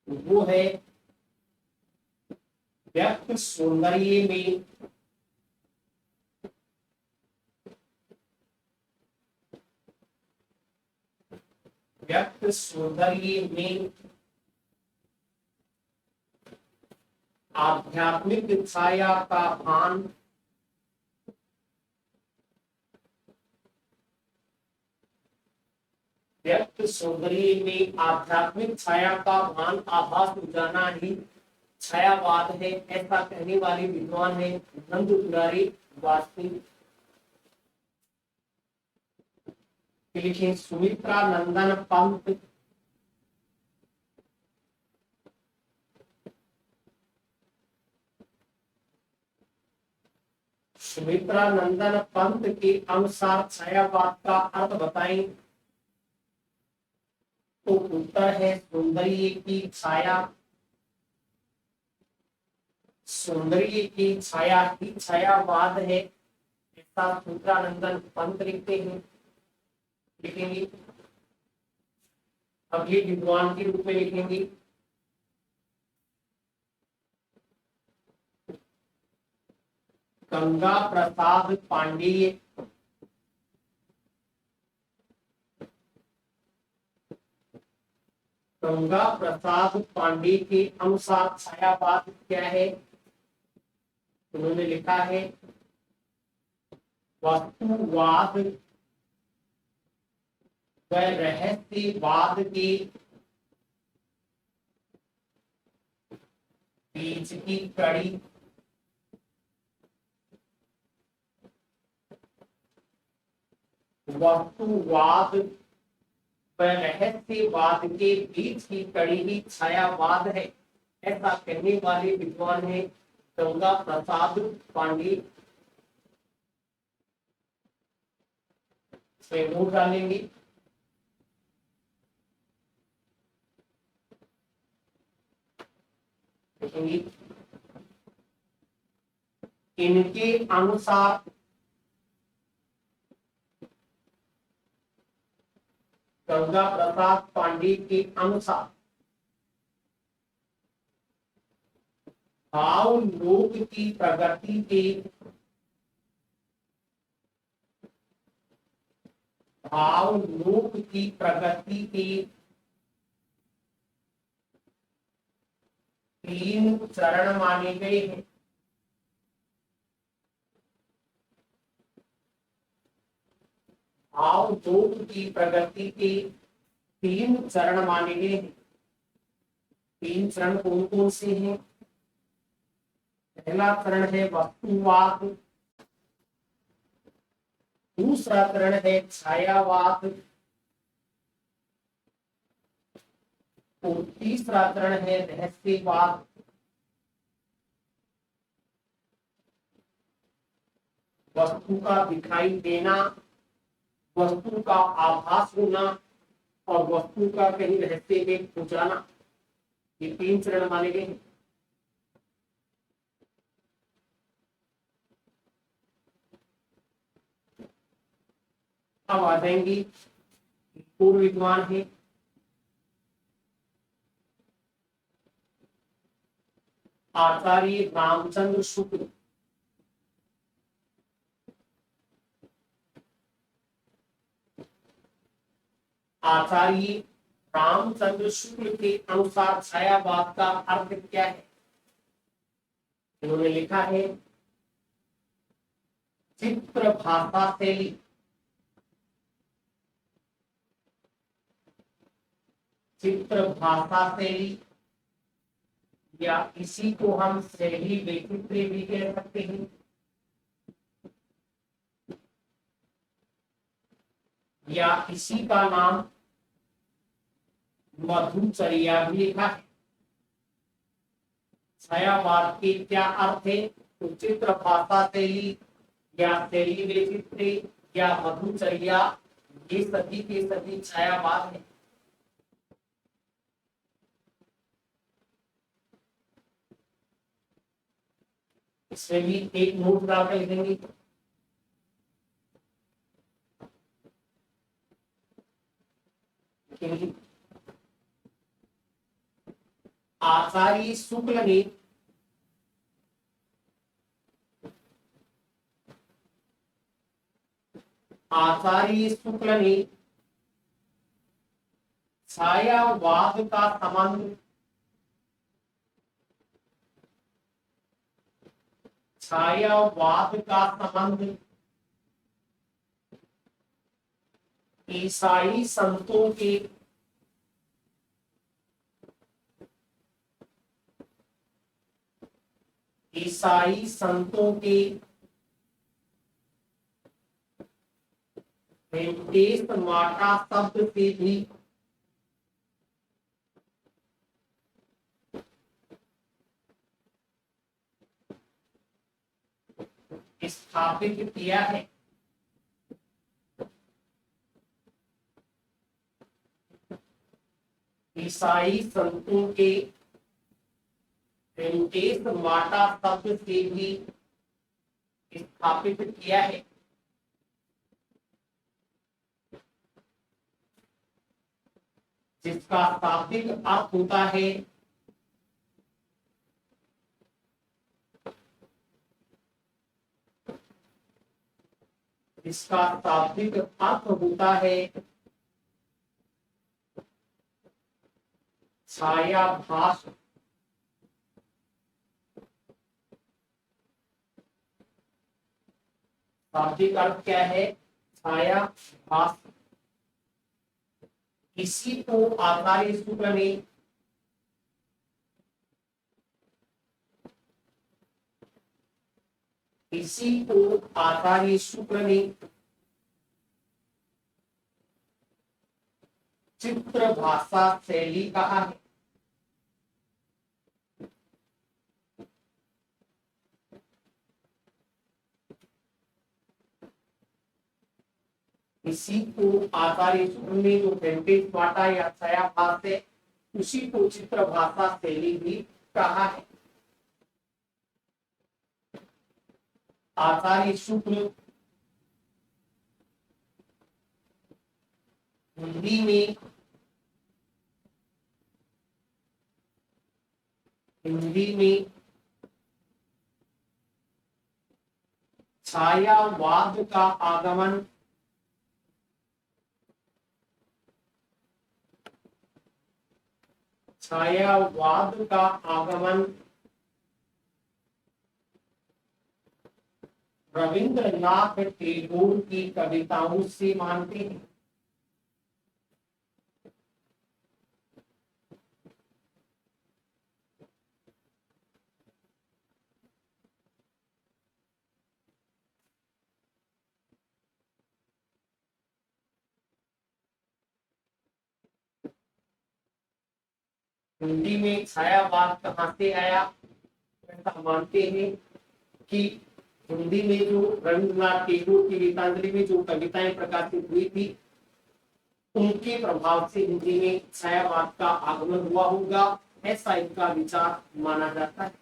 वो है व्यक्त सौंदर्य में आध्यात्मिक छाया का भान, व्यक्त सौंदर्य में आध्यात्मिक छाया का भान आभास जाना ही छायावाद है, ऐसा कहने वाले विद्वान है नंद दुलारी वाजपेयी। लिखिए, सुमित्रा नंदन पंत सुमित्रा नंदन पंत के अनुसार छायावाद का अर्थ बताएं। तो उत्तर है सौंदर्य की छाया। सौंदर्य की छाया ही छायावाद है, ऐसा सुमित्रा नंदन पंत लिखते हैं। लिखेंगे अगले विद्वान के रूप में लिखेंगे गंगा प्रसाद पांडेय। गंगा प्रसाद पांडे के अनुसार छायावाद क्या है? उन्होंने लिखा है वस्तुवाद व रहस्यवाद के बीच की कड़ी। वस्तुवाद व रहस्यवाद के बीच की कड़ी ही छायावाद है, ऐसा कहने वाले विद्वान है गंगा प्रसाद पांडे। इसमें नोट डालेंगे। इनके अनुसार गंगा प्रसाद पांडे के अनुसार भावलोक की प्रगति के भावलोक की प्रगति के 3 चरण माने गए हैं। भावलोक की प्रगति के 3 चरण माने गए हैं। 3 चरण कौन कौन से हैं? पहला चरण है वस्तुवाद, दूसरा चरण है छायावाद और तीसरा चरण है रहस्यवाद। वस्तु का दिखाई देना, वस्तु का आभास होना और वस्तु का कहीं रहस्य में खो जाना, ये 3 चरण माने गए हैं। अब आ जाएंगी पूर्व विद्वान है आचार्य रामचंद्र शुक्ल। आचार्य रामचंद्र शुक्ल के अनुसार छायावाद का अर्थ क्या है? इन्होंने लिखा है चित्र भाषा शैली, चित्र भाषा शैली या इसी को हम शैली वैचित्र्य भी कह सकते हैं, या इसी का नाम मधुचर्या भी लिखा है। छायावाद के क्या अर्थ है? तो चित्र भाषा शैली या शैली वैचित्र्य या मधुचर्या, ये सभी के सभी छायावाद है। इसमें भी एक नोट डालकर लिखेंगे। आचार्य शुक्ल ने छायावाद का संबंध ईसाई संतों के माटा शब्द से भी स्थापित किया है। ईसाई संतों के माटा शब्द से भी स्थापित किया है, जिसका शाब्दिक अर्थ होता है छायाभास। शाब्दिक अर्थ क्या है? छायाभास। इसी को आचार्य शुक्ल ने चित्र भाषा शैली कहा है। इसी को आचार्य शुक्ल ने जो वेंटेज बांटा या छायाभास है, उसी को चित्र भाषा शैली भी कहा है। आचार्य शुक्ल हिंदी में छायावाद का आगमन रविंद्रनाथ टैगोर की कविताओं से मानते हैं। हिंदी में छायावाद कहाँ से आया? ऐसा मानते हैं कि हिंदी में जो रविंद्रनाथ टैगोर की गीतांजलि में जो कविताएं प्रकाशित हुई थी, उनके प्रभाव से हिंदी में छायावाद का आगमन हुआ होगा, ऐसा इनका विचार माना जाता है।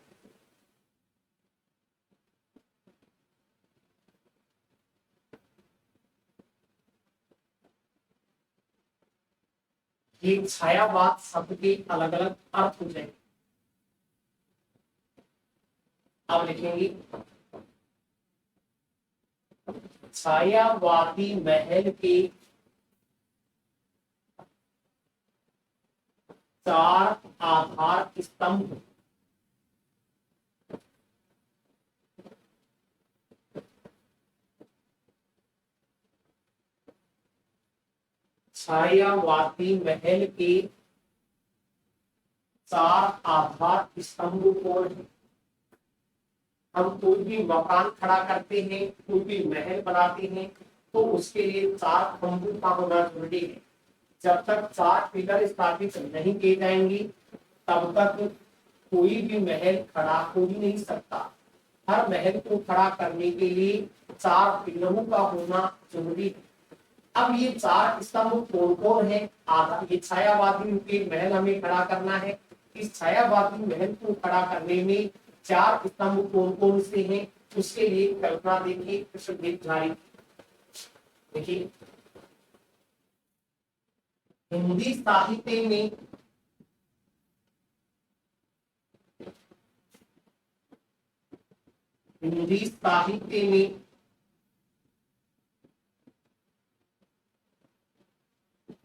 ये छायावाद शब्द के अलग अलग अर्थ हो जाएंगे। अब लिखेंगे छायावादी महल के 4 आधार स्तंभ। छायावादी महल के चार आधार स्तंभ कौन है? हम कोई भी मकान खड़ा करते हैं, कोई भी महल बनाते हैं, तो उसके लिए चार खंभों का होना जरूरी है। जब तक चार पिलर स्थापित नहीं किए जाएंगे तब तक कोई भी महल खड़ा हो ही नहीं सकता। हर महल को खड़ा करने के लिए चार पिलरों का होना जरूरी है। अब ये चार स्तंभ कौन कौन है? आधा ये छायावादी के महल हमें खड़ा करना है। इस छायावादी महल को खड़ा करने में चार स्तंभ कौन कौन से हैं, उसके लिए कल्पना देखिए कृष्णदेव झारी। देखिए हिंदी साहित्य में हिंदी साहित्य में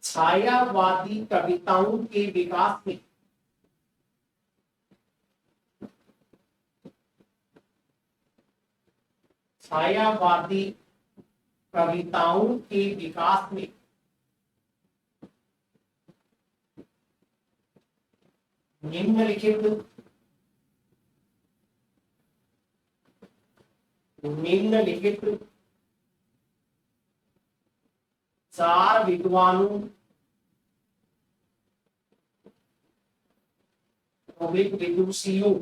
छायावादी कविताओं के विकास में छायावादी कविताओं के विकास में निम्नलिखित चार विद्वानों विदुषियों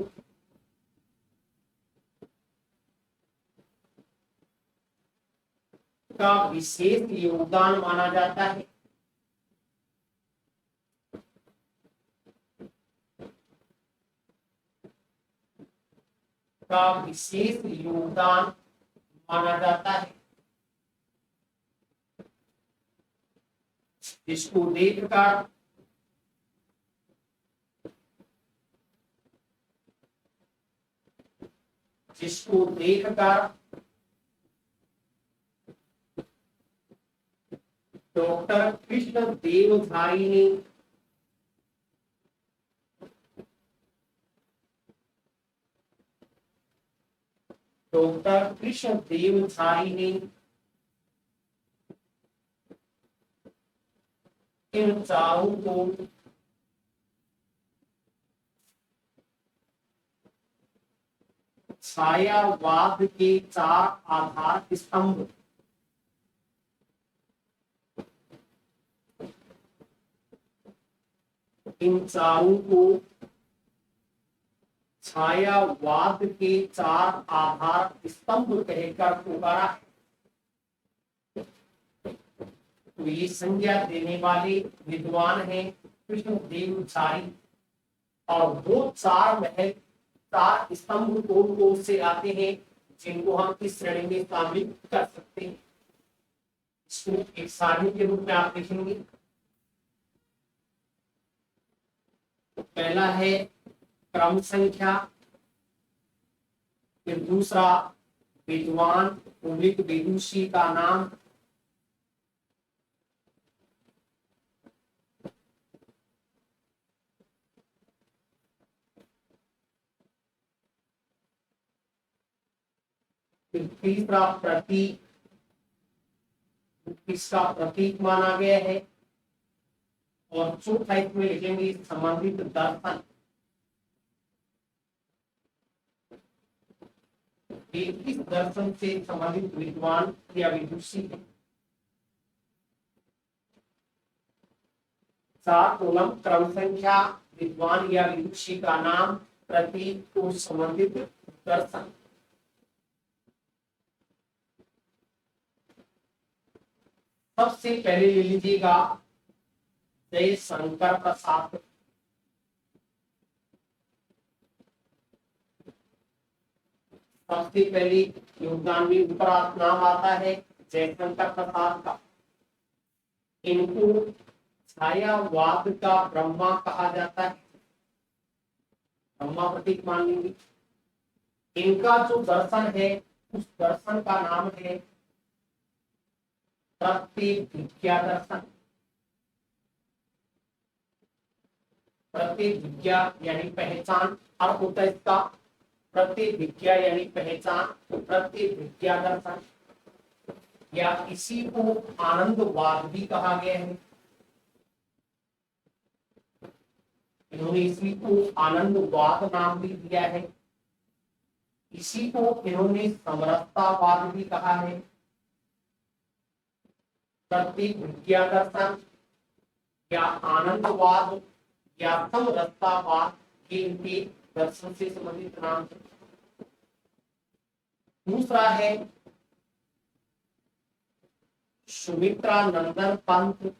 का विशेष योगदान माना जाता है। का विशेष योगदान माना जाता है, जिसको देखकर डॉक्टर कृष्णदेव झारी ने इन चारों को छायावाद के चार आधार स्तंभ इन चारों को छायावाद के चार आधार स्तंभ कहकर पुकारा है। तो ये संज्ञा देने वाले विद्वान हैं कृष्णदेव झारी। और वो चार महल चार स्तंभ कौन कौन से आते हैं जिनको हम इस श्रेणी में शामिल कर सकते हैं? इसको एक सारणी के रूप में आप देखेंगे। तो पहला है क्रम संख्या, फिर दूसरा विद्वान विदुषी का नाम, फिर तीसरा प्रतीक, किसका प्रतीक माना गया है, और चौथा इसमें लिखेंगे संबंधित दर्शन। किस दर्शन से संबंधित विद्वान या विदुषी है। 4 कॉलम क्रम संख्या, विद्वान या विदुषी का नाम, प्रतीक और संबंधित दर्शन। सबसे पहले ले लीजिएगा जयशंकर प्रसाद। सबसे पहले योगदान में ऊपर नाम आता है जयशंकर प्रसाद का। इनको छायावाद का ब्रह्मा कहा जाता है, ब्रह्मा प्रतीक मान लेंगे। इनका जो दर्शन है उस दर्शन का नाम है प्रतिभिज्ञा दर्शन। प्रतिभिज्ञा यानी पहचान, अर्थ होता है इसका प्रतिभिज्ञा यानी पहचान, प्रतिभिज्ञा दर्शन, या इसी को आनंदवाद भी कहा गया है। इन्होंने इसी को आनंदवाद नाम भी दिया है। इसी को इन्होंने समरसतावाद भी कहा है। प्रतीक विद्या दर्शन या आनंदवाद या समरसतावाद, ये इनके दर्शन से संबंधित नाम है। दूसरा है सुमित्रा नंदन पंत।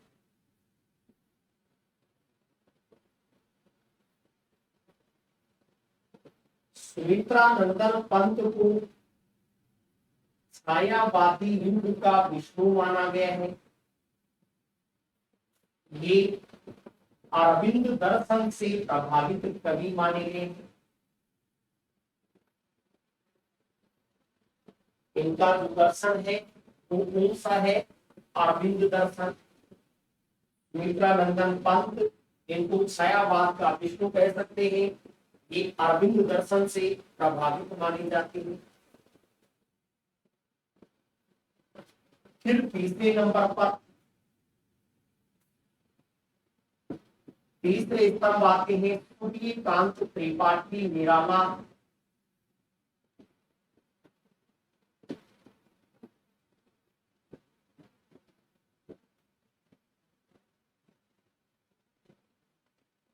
सुमित्रा नंदन पंत को छायावादी युग का विष्णु माना गया है। ये अरविंद दर्शन से प्रभावित कवि माने गए हैं। इनका जो दर्शन है वो कौन सा है? अरविंद दर्शन। सुमित्रानंदन पंत, इनको छायावाद का विष्णु कह सकते हैं। ये अरविंद दर्शन से प्रभावित माने जाते हैं। फिर तीसरे नंबर पर तीसरे स्तंभ आते हैं सूर्यकांत त्रिपाठी निराला।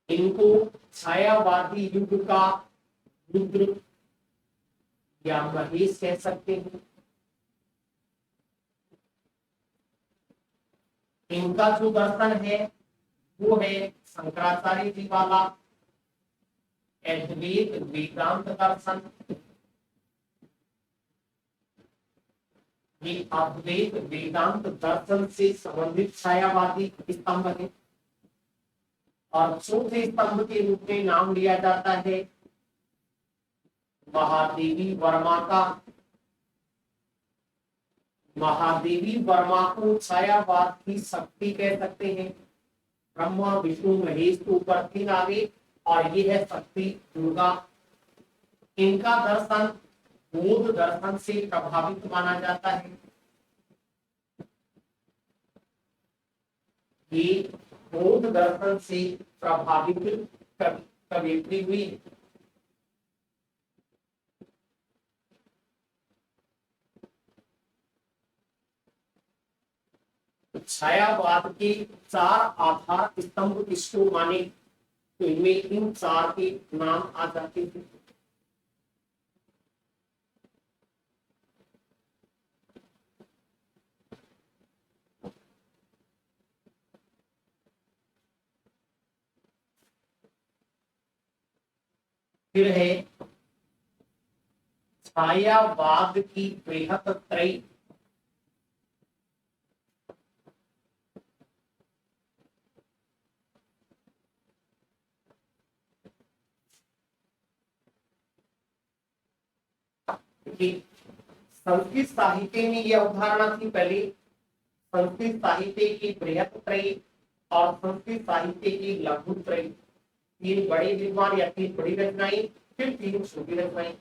इनको छायावादी युग का रुद्र या महेश कह सकते हैं। इनका जो दर्शन है वो है शंकराचार्य जी वाला अद्वैत वेदांत दर्शन। ये अद्वैत वेदांत दर्शन से संबंधित छायावादी स्तंभ है। और चौथे स्तंभ के रूप में नाम लिया जाता है महादेवी वर्मा का। महादेवी वर्मा को छायावाद की शक्ति कह सकते हैं। ब्रह्मा विष्णु महेश के ऊपर 3 आगे और ये है शक्ति दुर्गा। इनका दर्शन बौद्ध दर्शन से प्रभावित माना जाता है। ये बौद्ध दर्शन से प्रभावित कवियत्री हुई। छायावाद के 4 आधार स्तंभ किसको माने, तो इनमें इन 4 के नाम आ जाते हैं। फिर है छायावाद की बृहत त्रयी। संस्कृत साहित्य में यह अवधारणा थी पहले। संस्कृत साहित्य की बृहत त्रयी और संस्कृत साहित्य की लघु त्रयी। 3 बड़े विद्वान या 3 बड़ी रचनाएं, फिर 3 छोटी रचनाएं।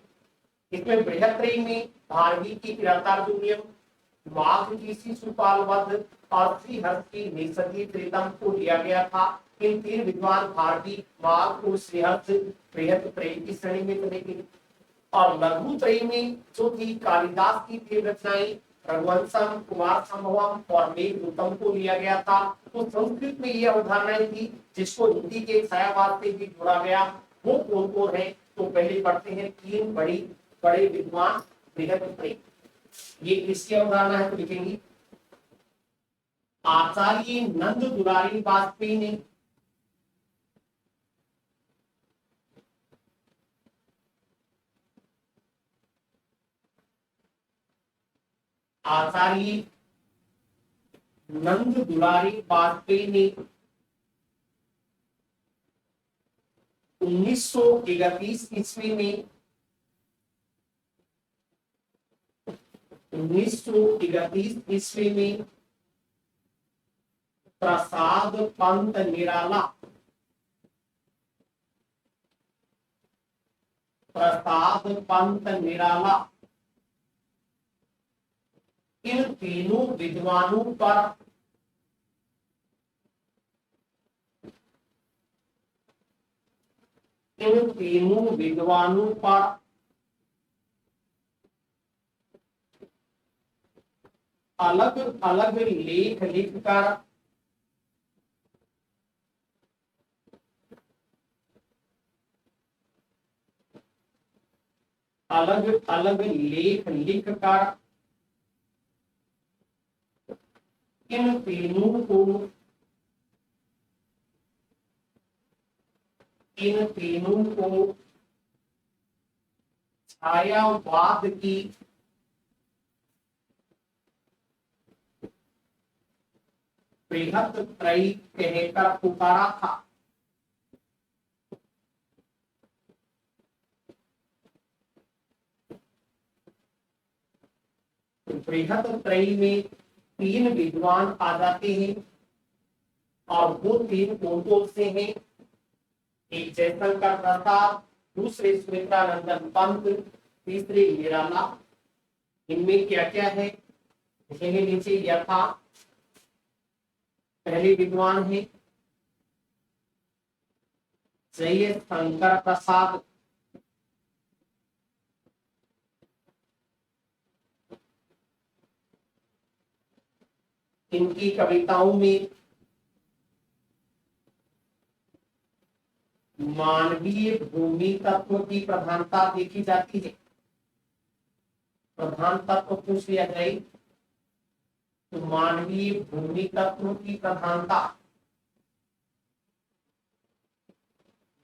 इसमें बृहत त्रयी में भारवी की किरातार्जुनीयम, माघ की शिशुपाल वध और श्रीहर्ष की निषदी प्रीतम को लिया गया था। इन 3 विद्वान भारवी, माघ और श्रीहर्ष बृहत त्रयी की श्रेणी में चले गए। और लघु त्रयी में जो थी कालिदास की 3 रचनाएं रघुवंशम, कुमार संभवम और मेघदूतम को लिया गया था। तो संस्कृत में ये अवधारणाएं थी जिसको हिंदी के छायावाद से भी जोड़ा गया। वो कौन कौन है, तो पहले पढ़ते हैं 3 बड़े विद्वान बृहत त्रयी। ये किसकी अवधारणा है, तो लिखेंगे आचार्य नंद दुलारी वाजपेयी ने, आचार्य नंद दुलारी वाजपेयी ने 1931 ईस्वी में 1931 ईस्वी में प्रसाद पंत निराला, प्रसाद पंत निराला, इन तीनों विद्वानों पर इन तीनों विद्वानों पर अलग अलग लेख लिखकर अलग अलग लेख लिखकर इन तीनों को छायावाद की बृहत त्रयी कहकर पुकारा था। बृहत त्रयी में तीन विद्वान आ जाते हैं और वो तीन कौन से हैं? एक जयशंकर प्रसाद, दूसरे सुमित्रानंदन पंत, तीसरे निराला। इनमें क्या क्या है लिखेंगे नीचे। यथा पहले विद्वान है जयशंकर प्रसाद, इनकी कविताओं में मानवीय भूमि तत्व की प्रधानता देखी जाती है। प्रधान तत्व पूछ लिया जाए तो मानवीय भूमि तत्व की प्रधानता,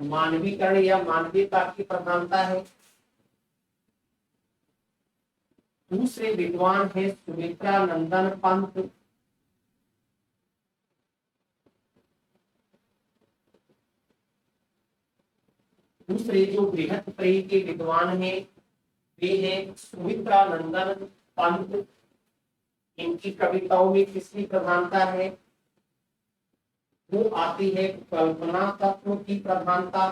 मानवीकरण या मानवीयता की प्रधानता है। दूसरे विद्वान है सुमित्रानंदन पंत, दूसरे जो बृहत त्रयी के विद्वान हैं वे हैं सुमित्रानंदन पंत। इनकी कविताओं में किसकी प्रधानता है? वो आती है कल्पना तत्व की प्रधानता।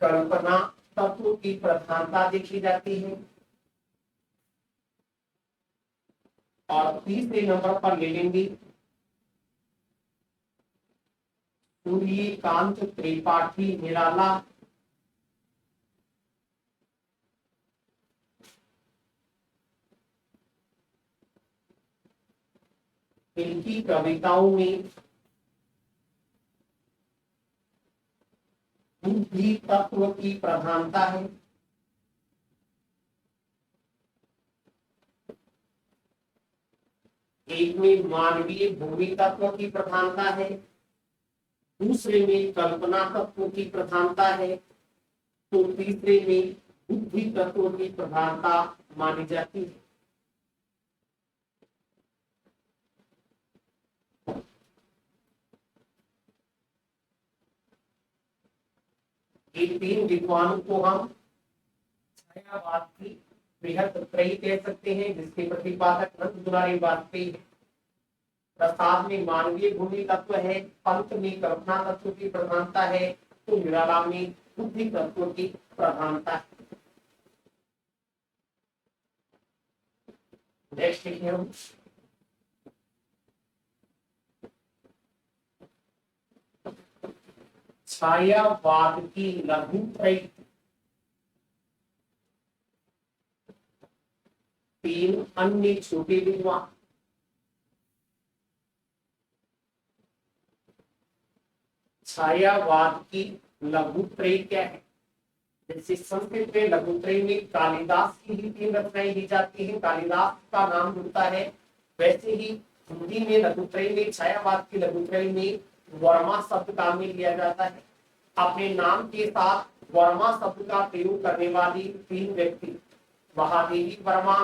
कल्पना तत्व की प्रधानता देखी जाती है। और तीसरे नंबर पर ले लेंगे सूर्यकांत त्रिपाठी निराला। इनकी कविताओं में बुद्धि तत्व की प्रधानता है। एक में मानवीय भूमि तत्व की प्रधानता है, दूसरे में कल्पना तत्व की प्रधानता है, तो तीसरे में बुद्धि तत्व की प्रधानता मानी जाती है। ये तीन विद्वानों को हम छायावाद की बृहत त्रयी कह सकते हैं, जिसके प्रतिपादक नंद दुलारी वाजपेयी है। प्रसाद में मानवीय भूमि तत्व है, पंत में कल्पना तत्व की प्रधानता है, तो निराला में बुद्धि तत्व की प्रधानता है। नेक्स्ट लिखे हम छायावाद की लघु त्रयी। तीन अन्य छोटे विद्वान छायावाद की लघु त्रयी क्या है? जैसे संस्कृत में लघु त्रयी में कालिदास की ही तीन रचनाएं दी जाती हैं, कालिदास का नाम जुड़ता है। वैसे ही हिंदी में लघु त्रयी में, छायावाद की लघु त्रयी में वर्मा शब्द काम में लिया जाता है। अपने नाम के साथ वर्मा शब्द का प्रयोग करने वाली तीन व्यक्ति, महादेवी वर्मा,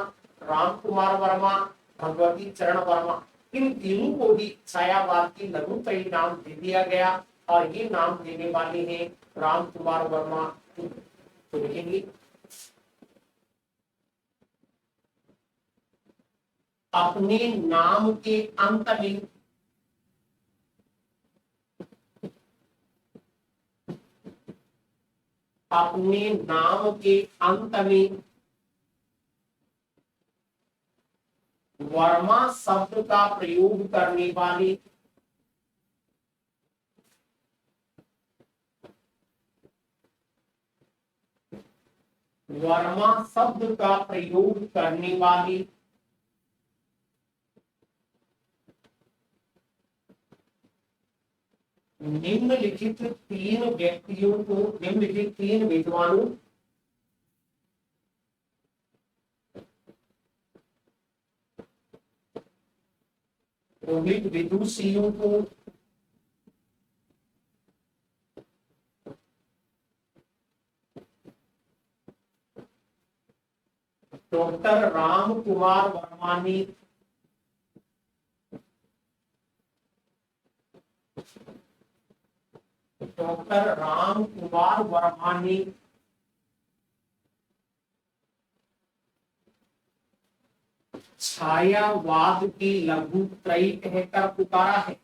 राम कुमार वर्मा, भगवती चरण वर्मा, इन तीनों को भी छायावाद की लघु त्रयी नाम दे दिया गया और ये नाम देने वाले हैं राम कुमार वर्मा। तो लिखेंगे अपने नाम के अंत में वर्मा शब्द का प्रयोग करने वाले वर्मा शब्द का प्रयोग करने वाले निम्नलिखित तीन व्यक्तियों को, निम्नलिखित तीन विद्वानों रोहित विदुषियों को डॉक्टर राम कुमार वर्मा ने छायावाद की लघुत्रयी कहकर पुकारा है।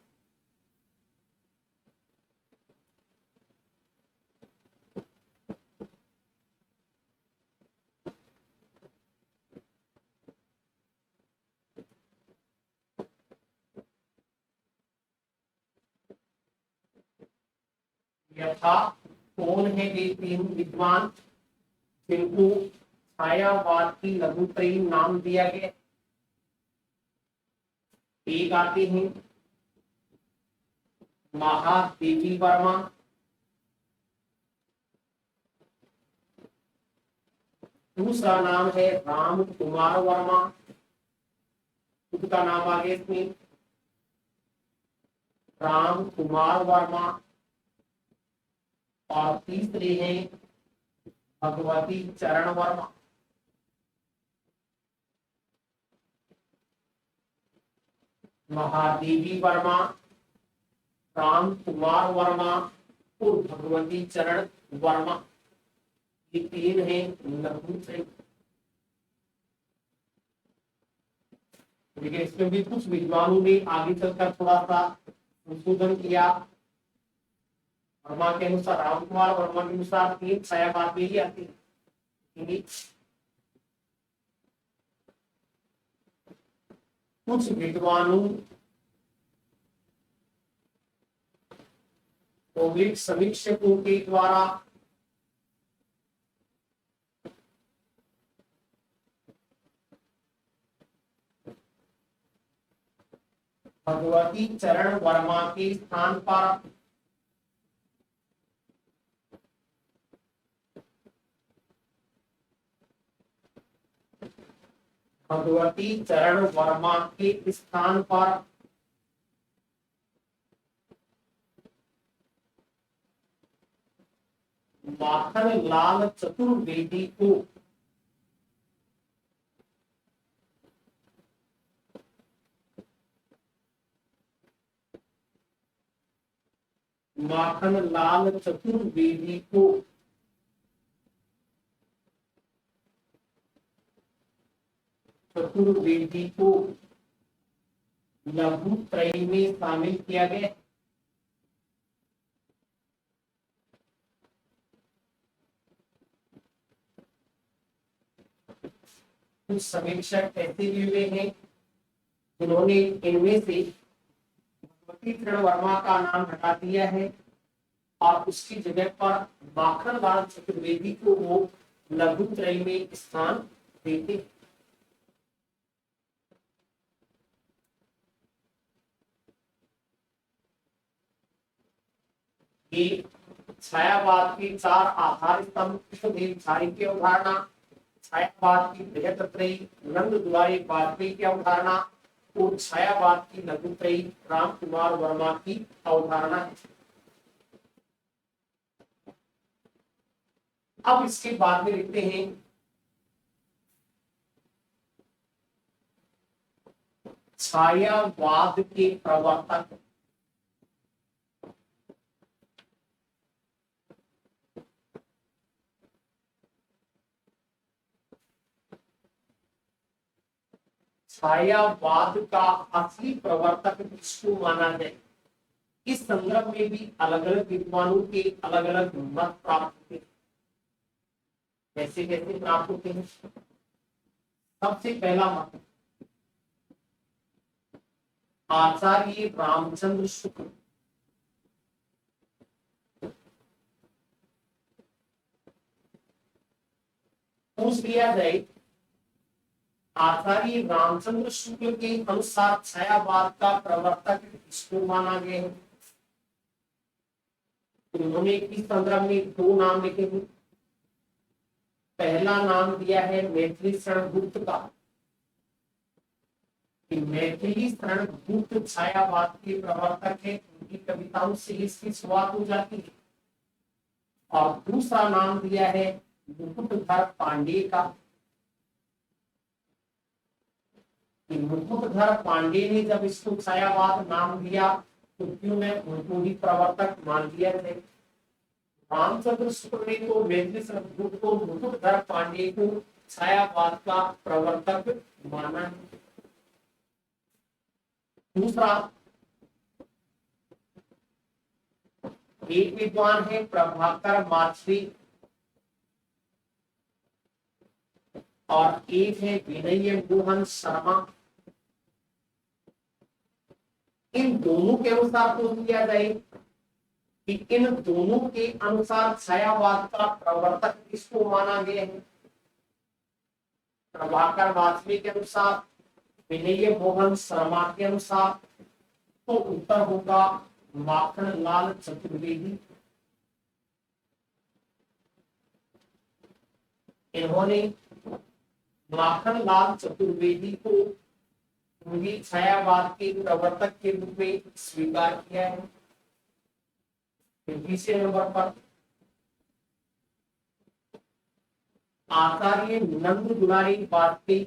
यथा कौन है ये तीन विद्वान जिनको छायावाद की लघुत्रयी नाम दिया गया? एक आते हैं महादेवी वर्मा, दूसरा नाम है राम कुमार वर्मा, खुद का नाम आगे इसमें राम कुमार वर्मा, और तीसरे हैं भगवती चरण वर्मा। महादेवी वर्मा, राम कुमार वर्मा और भगवती चरण वर्मा, ये तीन हैं लघुत्रयी। लेकिन इसमें भी कुछ विद्वानों ने आगे चलकर थोड़ा सा संशोधन किया। वर्मा के अनुसार, राम कुमार वर्मा के अनुसार तीन छायावाद में ही आती है। कुछ विद्वानों भौगोलिक समीक्षकों के द्वारा भगवती चरण वर्मा के स्थान पर माखनलाल चतुर्वेदी को लघुत्रयी में शामिल किया गया। कुछ समीक्षक ऐसे भी हुए हैं जिन्होंने इनमें से भगवती चरण वर्मा का नाम हटा दिया है और उसकी जगह पर माखनलाल चतुर्वेदी को वो लघुत्रयी में स्थान देते हैं। ये छायावाद की चार आधार स्तंभ, छाया की अवधारणा, छायावाद की बृहत्त्रयी नंददुलारी वाजपेयी की अवधारणा और छायावाद की लघुत्रयी राम कुमार वर्मा की अवधारणा है। अब इसके बाद में लिखते हैं छायावाद के प्रवर्तक। छायावाद का असली प्रवर्तक किसको माना जाए? इस संदर्भ में भी अलग अलग विद्वानों के अलग अलग मत प्राप्त होते हैं। कैसे कैसे प्राप्त होते हैं? सबसे पहला मत आचार्य रामचंद्र शुक्ल, आचार्य रामचंद्र शुक्ल के अनुसार छायावाद का प्रवर्तक किसको माना गया है? उन्होंने इस संदर्भ में दो नाम लिखे हैं। पहला नाम दिया है मैथिली शरण गुप्त का, कि मैथिली शरण गुप्त छायावाद के प्रवर्तक है, उनकी कविताओं से इसकी शुरुआत हो जाती है। और दूसरा नाम दिया है मुकुटधर पांडे का, कि मुकुटधर पांडे ने जब इसको छायावाद नाम दिया तो क्यों ने उनको ही प्रवर्तक मान लिया थे। रामचंद्र शुक्ल ने तो मैथिली शरण गुप्त को, मुकुटधर पांडे को छायावाद का प्रवर्तक माना है। दूसरा, एक विद्वान है प्रभाकर माछवी और एक है विनय मोहन शर्मा। इन दोनों के अनुसार तो किया जाए कि इन दोनों के अनुसार छायावाद का प्रवर्तक किसको माना गया है? प्रभाकर माछवी के अनुसार, विनय मोहन शर्मा के अनुसार, तो उत्तर होगा माखन लाल चतुर्वेदी। इन्होंने माखन लाल चतुर्वेदी को उनकी छायावाद के प्रवर्तक के रूप में स्वीकार किया है। तीसरे नंबर पर आचार्य नंद दुलारी वाजपेयी,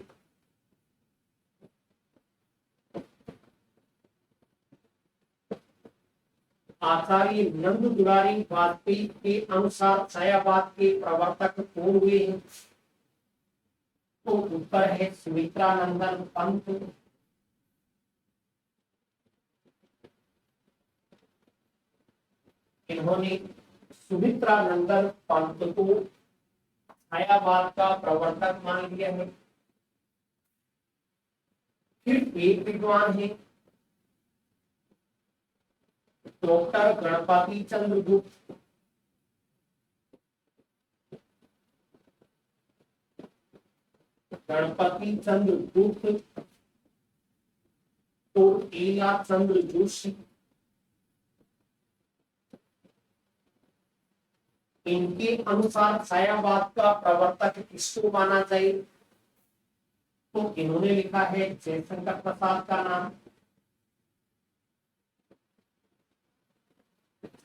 आचार्य नंद दुलारी वाजपेयी के अनुसार छायावाद के प्रवर्तक कौन हुए हैं? तो उत्तर है सुमित्रा नंदन पंत। इन्होंने सुमित्रा नंदन पंत को छायावाद का प्रवर्तक मान लिया है। फिर एक विद्वान है डॉक्टर गणपति चंद्र गुप्त, गणपति चंद्र गुप्त और ईला चंद्र जोशी। इनके अनुसार छायावाद का प्रवर्तक किसको माना जाए? तो इन्होंने लिखा है जयशंकर प्रसाद का नाम।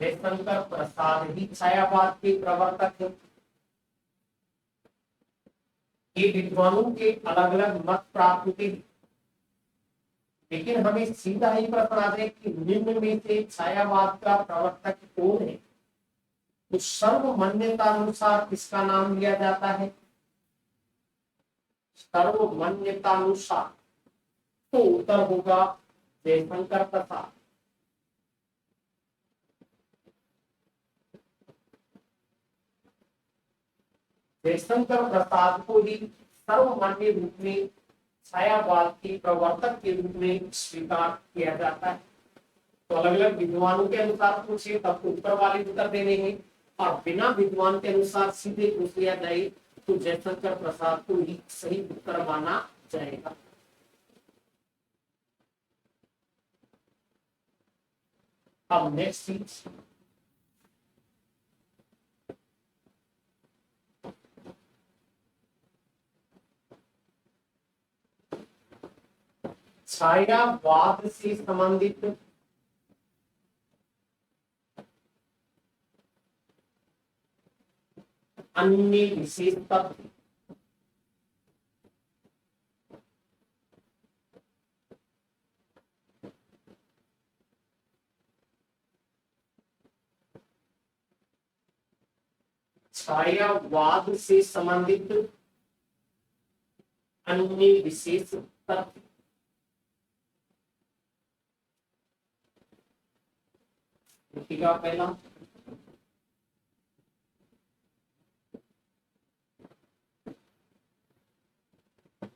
जयशंकर प्रसाद ही छायावाद के प्रवर्तक है। ये विद्वानों के अलग अलग मत प्राप्त होते हैं, लेकिन हमें सीधा ही प्रश्न आ जाए कि निम्न में से छायावाद का प्रवर्तक कौन है, तो सर्वमान्यता अनुसार किसका नाम लिया जाता है? सर्वमान्यता अनुसार तो उत्तर होगा जयशंकर प्रसाद। जयशंकर प्रसाद को ही सर्वमान्य रूप में छायावाद के प्रवर्तक के रूप में स्वीकार किया जाता है। तो अलग अलग विद्वानों के अनुसार पूछे तब तो उत्तर वाले उत्तर देने हैं, और बिना विद्वान के अनुसार सीधे पूछ लिया जाए तो जयशंकर प्रसाद को ही सही उत्तर माना जाएगा। अब नेक्स्ट चीज, छायावाद से संबंधित अन्य विशेष तत्व। छायावाद से संबंधित अन्य विशेष तत्व। पहला,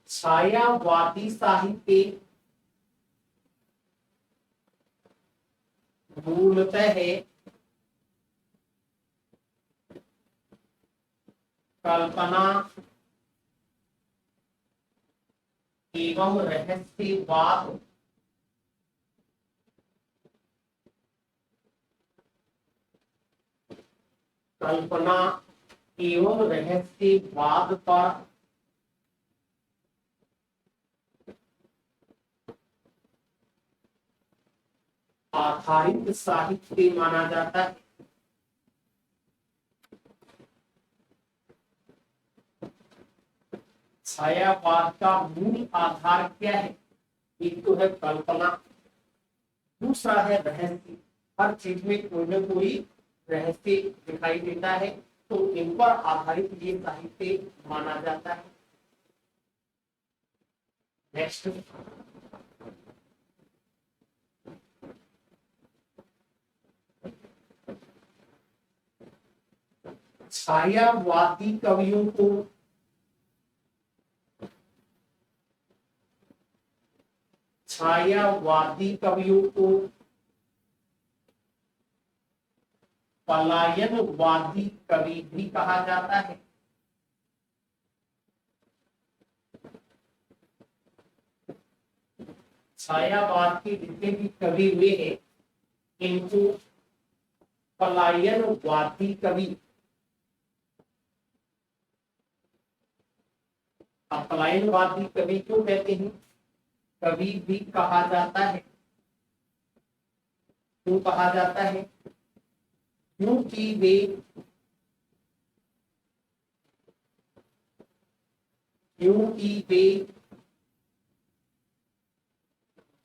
छायावादी साहित्य मूलतः है कल्पना एवं रहस्यवाद कल्पना एवं रहस्यवाद पर आधारित साहित्य माना जाता है। छायावाद का मूल आधार क्या है? एक तो है कल्पना, दूसरा है रहस्य। हर चीज में कोई ना कोई रहस्य दिखाई देता है, तो इन पर आधारित ये साहित्य माना जाता है। नेक्स्ट, छायावादी कवियों को पलायनवादी कवि भी कहा जाता है। छायावाद के जितने भी कवि हुए हैं, इनको पलायनवादी कवि, अब पलायनवादी कवि क्यों कहते हैं? कवि भी कहा जाता है। क्यों कहा जाता है? क्योंकि वे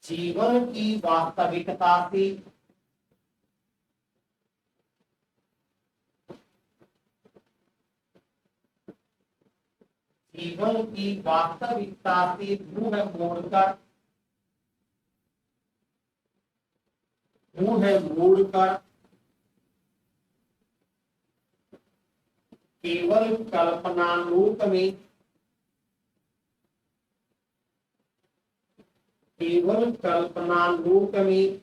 जीवन की वास्तविकता से मुंह मोड़कर केवल कल्पनालोक में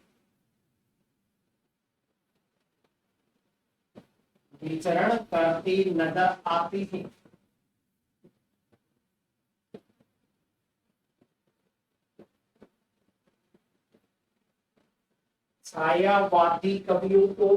विचरण करते नजर आते हैं। छायावादी कवियों को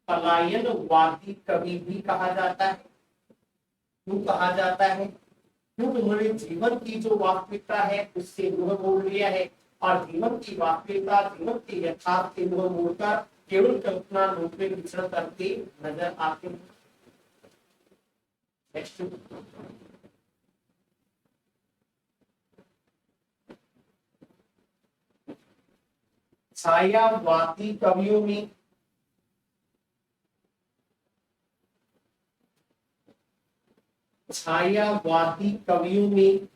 पलायनवादी कवि भी कहा जाता है। क्यों कहा जाता है? क्योंकि उन्होंने जीवन की जो वास्तविकता है उससे मुंह मोड़ लिया है, और जीवन की वास्तविकता, जीवन के यथार्थ से मुंह मोड़कर केवल कल्पना लोक में विचरण करते नजर आते हैं। नेक्स्ट, छायावादी कवियों में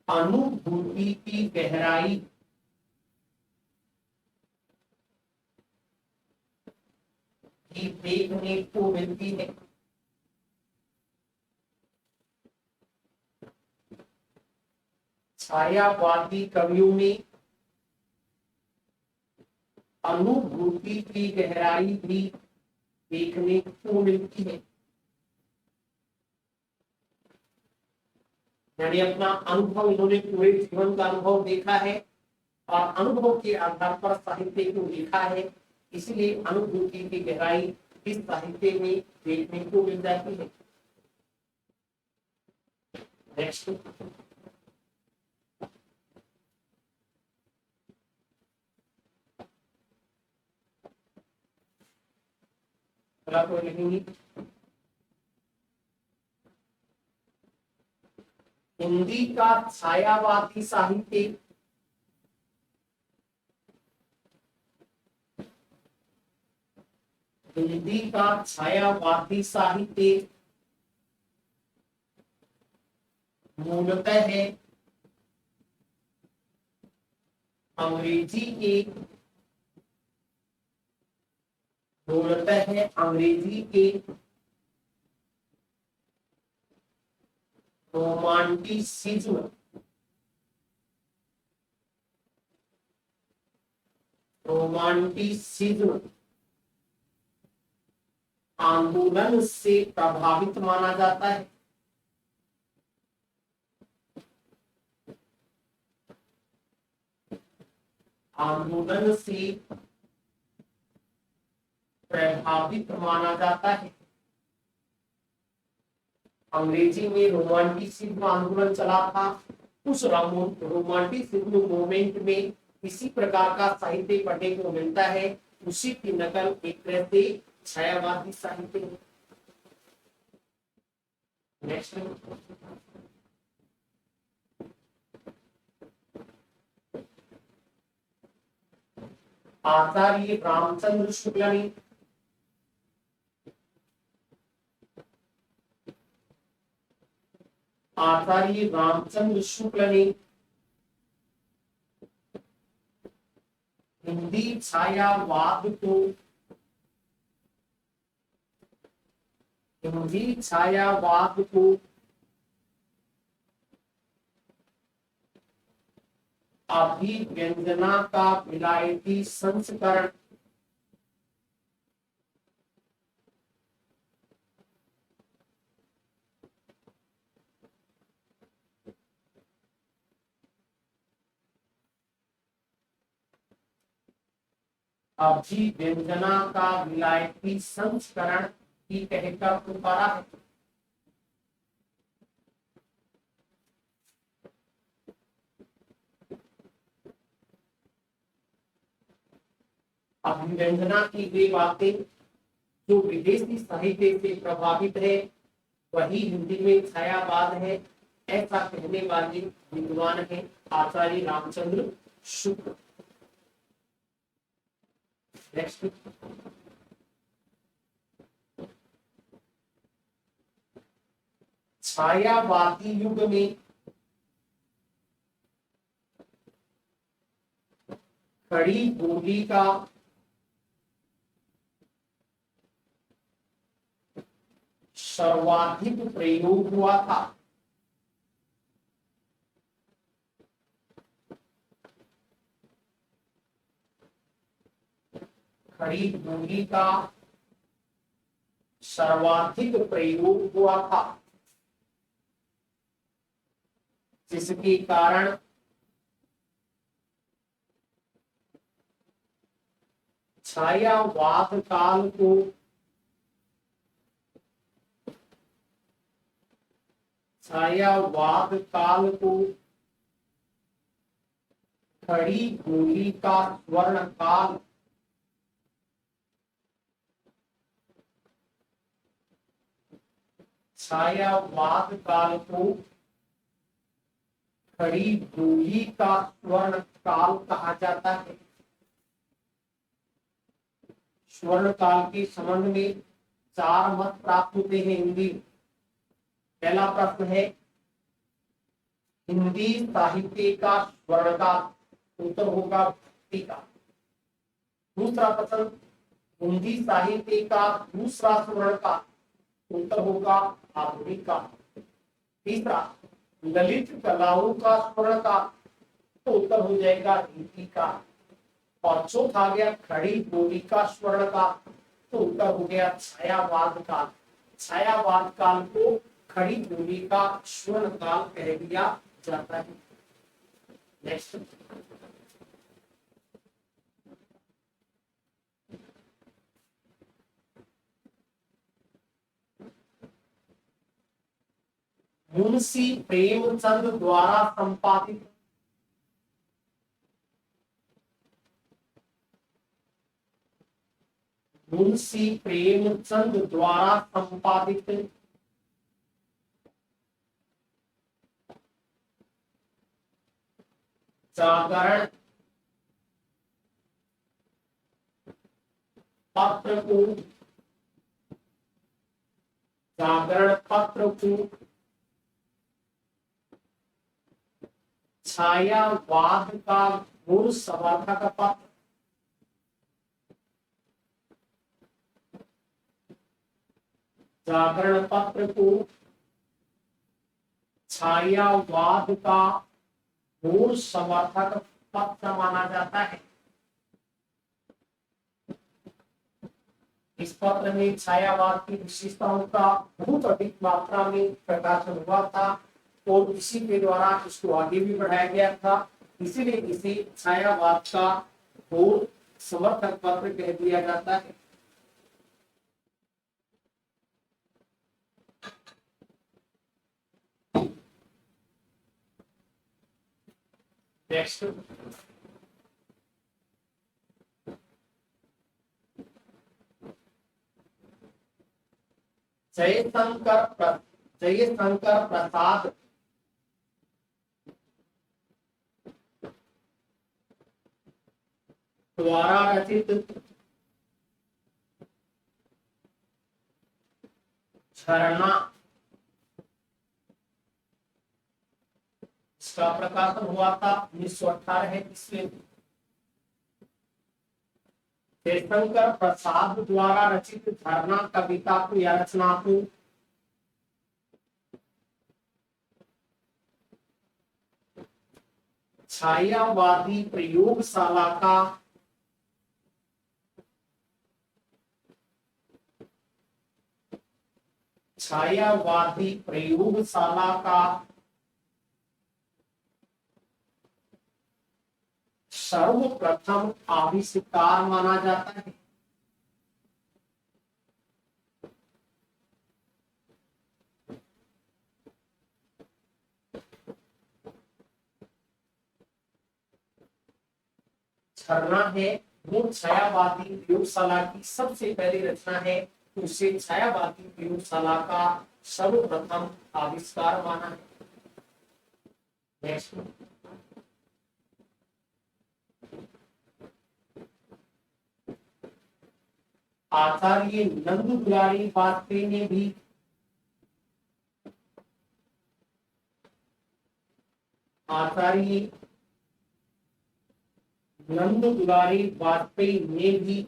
अनुभूति की गहराई भी देखने को मिलती है। छायावादी कवियों में अनुभूति की गहराई भी देखने को मिलती है। यानी अपना अनुभव, इन्होंने पूरे जीवन का अनुभव देखा है और अनुभव के आधार पर साहित्य को लिखा है, इसलिए अनुभूति की गहराई इस साहित्य में देखने को मिल जाती है। नेक्स्ट, कोई लिखेंगे, हिंदी का छायावादी साहित्य मूलतः है अंग्रेजी के रोमांटिसिज्म आंदोलन से प्रभावित माना जाता है। आंदोलन से प्रभावित माना जाता है। अंग्रेजी में रोमांटिसिज्म आंदोलन चला था। उस रोमांटिसिज्म मूवमेंट में इसी प्रकार का साहित्य पढ़ने को मिलता है। उसी की नकल एक तरह से छायावादी साहित्य है। नेक्स्ट, आचार्य रामचंद्र शुक्ला ने हिंदी छायावाद को अभिव्यंजना का विलायती संस्करण की कहकर पुकारा है। अभिव्यंजना की वे बातें जो विदेशी साहित्य से प्रभावित है वही हिंदी में छायावाद है, ऐसा कहने वाले विद्वान है आचार्य रामचंद्र शुक्ल। नेक्स्ट, छायावादी युग में खड़ी बोली का सर्वाधिक प्रयोग हुआ था। खड़ी बोली का सर्वाधिक प्रयोग हुआ था, जिसके कारण छायावाद काल को खड़ी बोली का स्वर्ण काल छायावाद काल को खड़ी बोली का स्वर्ण काल कहा जाता है। स्वर्ण काल के संबंध में 4 मत प्राप्त होते हैं हिंदी। पहला प्रश्न है हिंदी साहित्य का स्वर्ण काल, उत्तर होगा भक्ति का। दूसरा प्रश्न हिंदी साहित्य का दूसरा स्वर्ण काल, उत्तर होगा आधुनिक काल। तीसरा ललित कलाओं का स्वर्ण काल, तो उत्तर हो जाएगा रीति का। और चौथा आ गया खड़ी बोली का स्वर्ण काल, तो उत्तर हो गया छायावाद काल। छायावाद काल को खड़ी बोली का स्वर्ण काल कह दिया जाता है। नेक्स्ट, मुंशी प्रेमचंद द्वारा संपादित जागरण पत्र को छायावाद का मूल समर्थक पत्र, जागरण पत्र को छायावाद का मूल समर्थक पत्र माना जाता है। इस पत्र में छायावाद की विशेषताओं का बहुत अधिक मात्रा में प्रकाशन हुआ था और इसी के द्वारा इसको आगे भी बढ़ाया गया था, इसीलिए इसे छायावाद का घोर समर्थक पत्र कह दिया जाता है। नेक्स्ट, जयशंकर प्रसाद द्वारा रचित झरना, इसका प्रकाशन हुआ था 1918 ईस्वी में। जयशंकर प्रसाद द्वारा रचित झरना कविता को या रचना को छायावादी प्रयोगशाला का सर्वप्रथम आविष्कार माना जाता है। झरना है वो छायावादी प्रयोगशाला की सबसे पहली रचना है, उसे छायावादी प्रयोगशाला का सर्वप्रथम आविष्कार माना है। नेक्स्ट, आचार्य नंद दुलारी वाजपेयी ने भी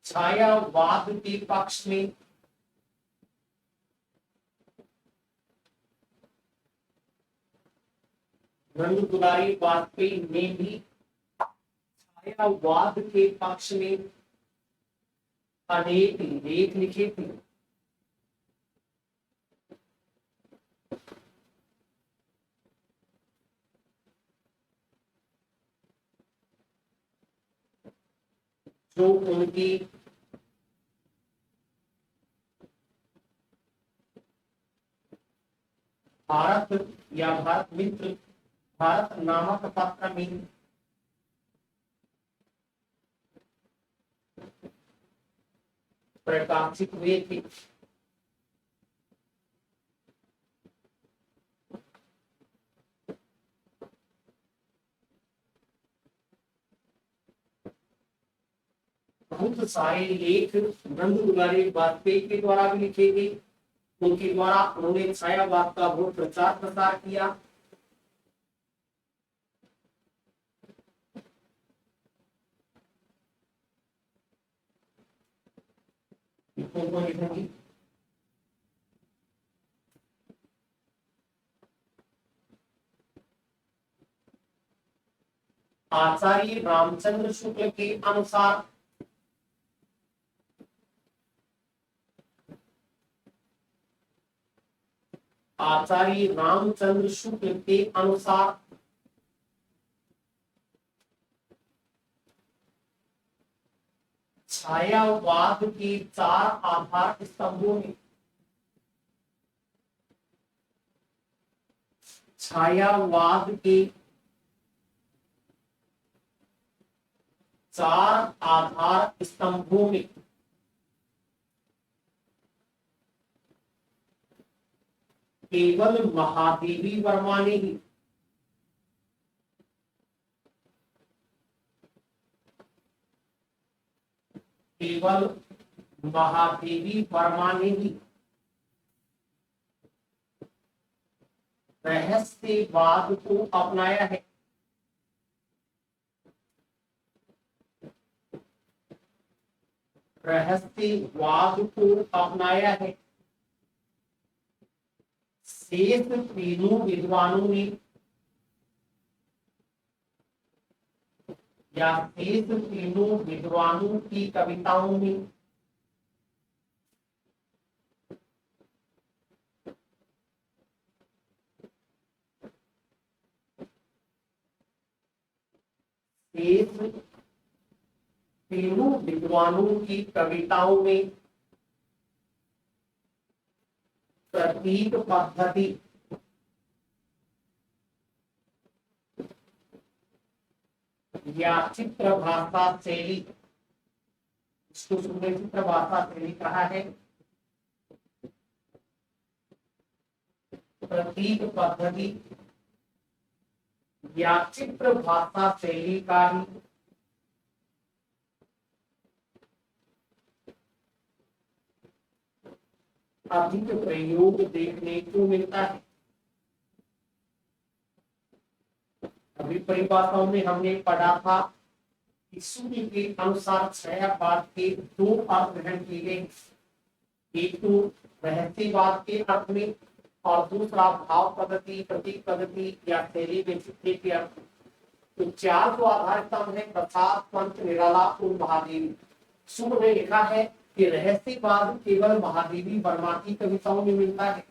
छायावाद के पक्ष में छायावाद के पक्ष में अनेक लेख लिखे थे। जो उनकी भारत या भारत मित्र भारत नामक पत्र में प्रकाशित हुए थे। बहुत सारे लेख नंद दुलारी वाजपेयी के द्वारा भी लिखे गए, उनके द्वारा उन्होंने छायावाद का बहुत प्रचार प्रसार किया। आचार्य रामचंद्र शुक्ल के अनुसार छायावाद के 4 आधार स्तंभों में छायावाद के 4 आधार स्तंभों में केवल महादेवी वर्मा ने ही रहस्यवाद को अपनाया है। शेष तीनों विद्वानों ने या शेष तीनों विद्वानों की कविताओं में शेष तीनों विद्वानों की कविताओं में प्रतीक पद्धति या चित्र भाषा शैली, इसको सुनने चित्र भाषा शैली कहा है। प्रतीक पद्धति या चित्र भाषा शैली का ही अधिक प्रयोग देखने को मिलता है। अभी परिभाषाओं में हमने पढ़ा था कि सूर्य के अनुसार छायावाद के दो अर्थ ग्रहण किए गए, एक तो रहस्यवाद के अर्थ में और दूसरा भाव पद्धति, प्रतीक पद्धति या शैली में चित्रण के अर्थ। तो चार जो आधार स्तंभ है, प्रसाद, पंच, निराला और महादेवी। शुभ ने लिखा है कि रहस्यवाद केवल महादेवी वर्मा की कविताओं में मिलता है,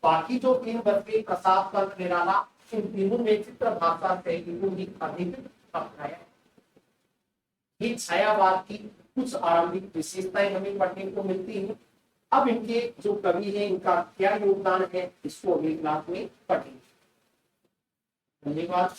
बाकी जो तीन बचे प्रसाद, पंच, निराला, इन तीनों में चित्र भाषा शैली को ही अधिक अपनाया। ये छायावाद की कुछ आरंभिक विशेषताएं हमें पढ़ने को मिलती हैं। अब इनके जो कवि हैं इनका क्या योगदान है इसको अगली क्लास में पढ़ेंगे। धन्यवाद।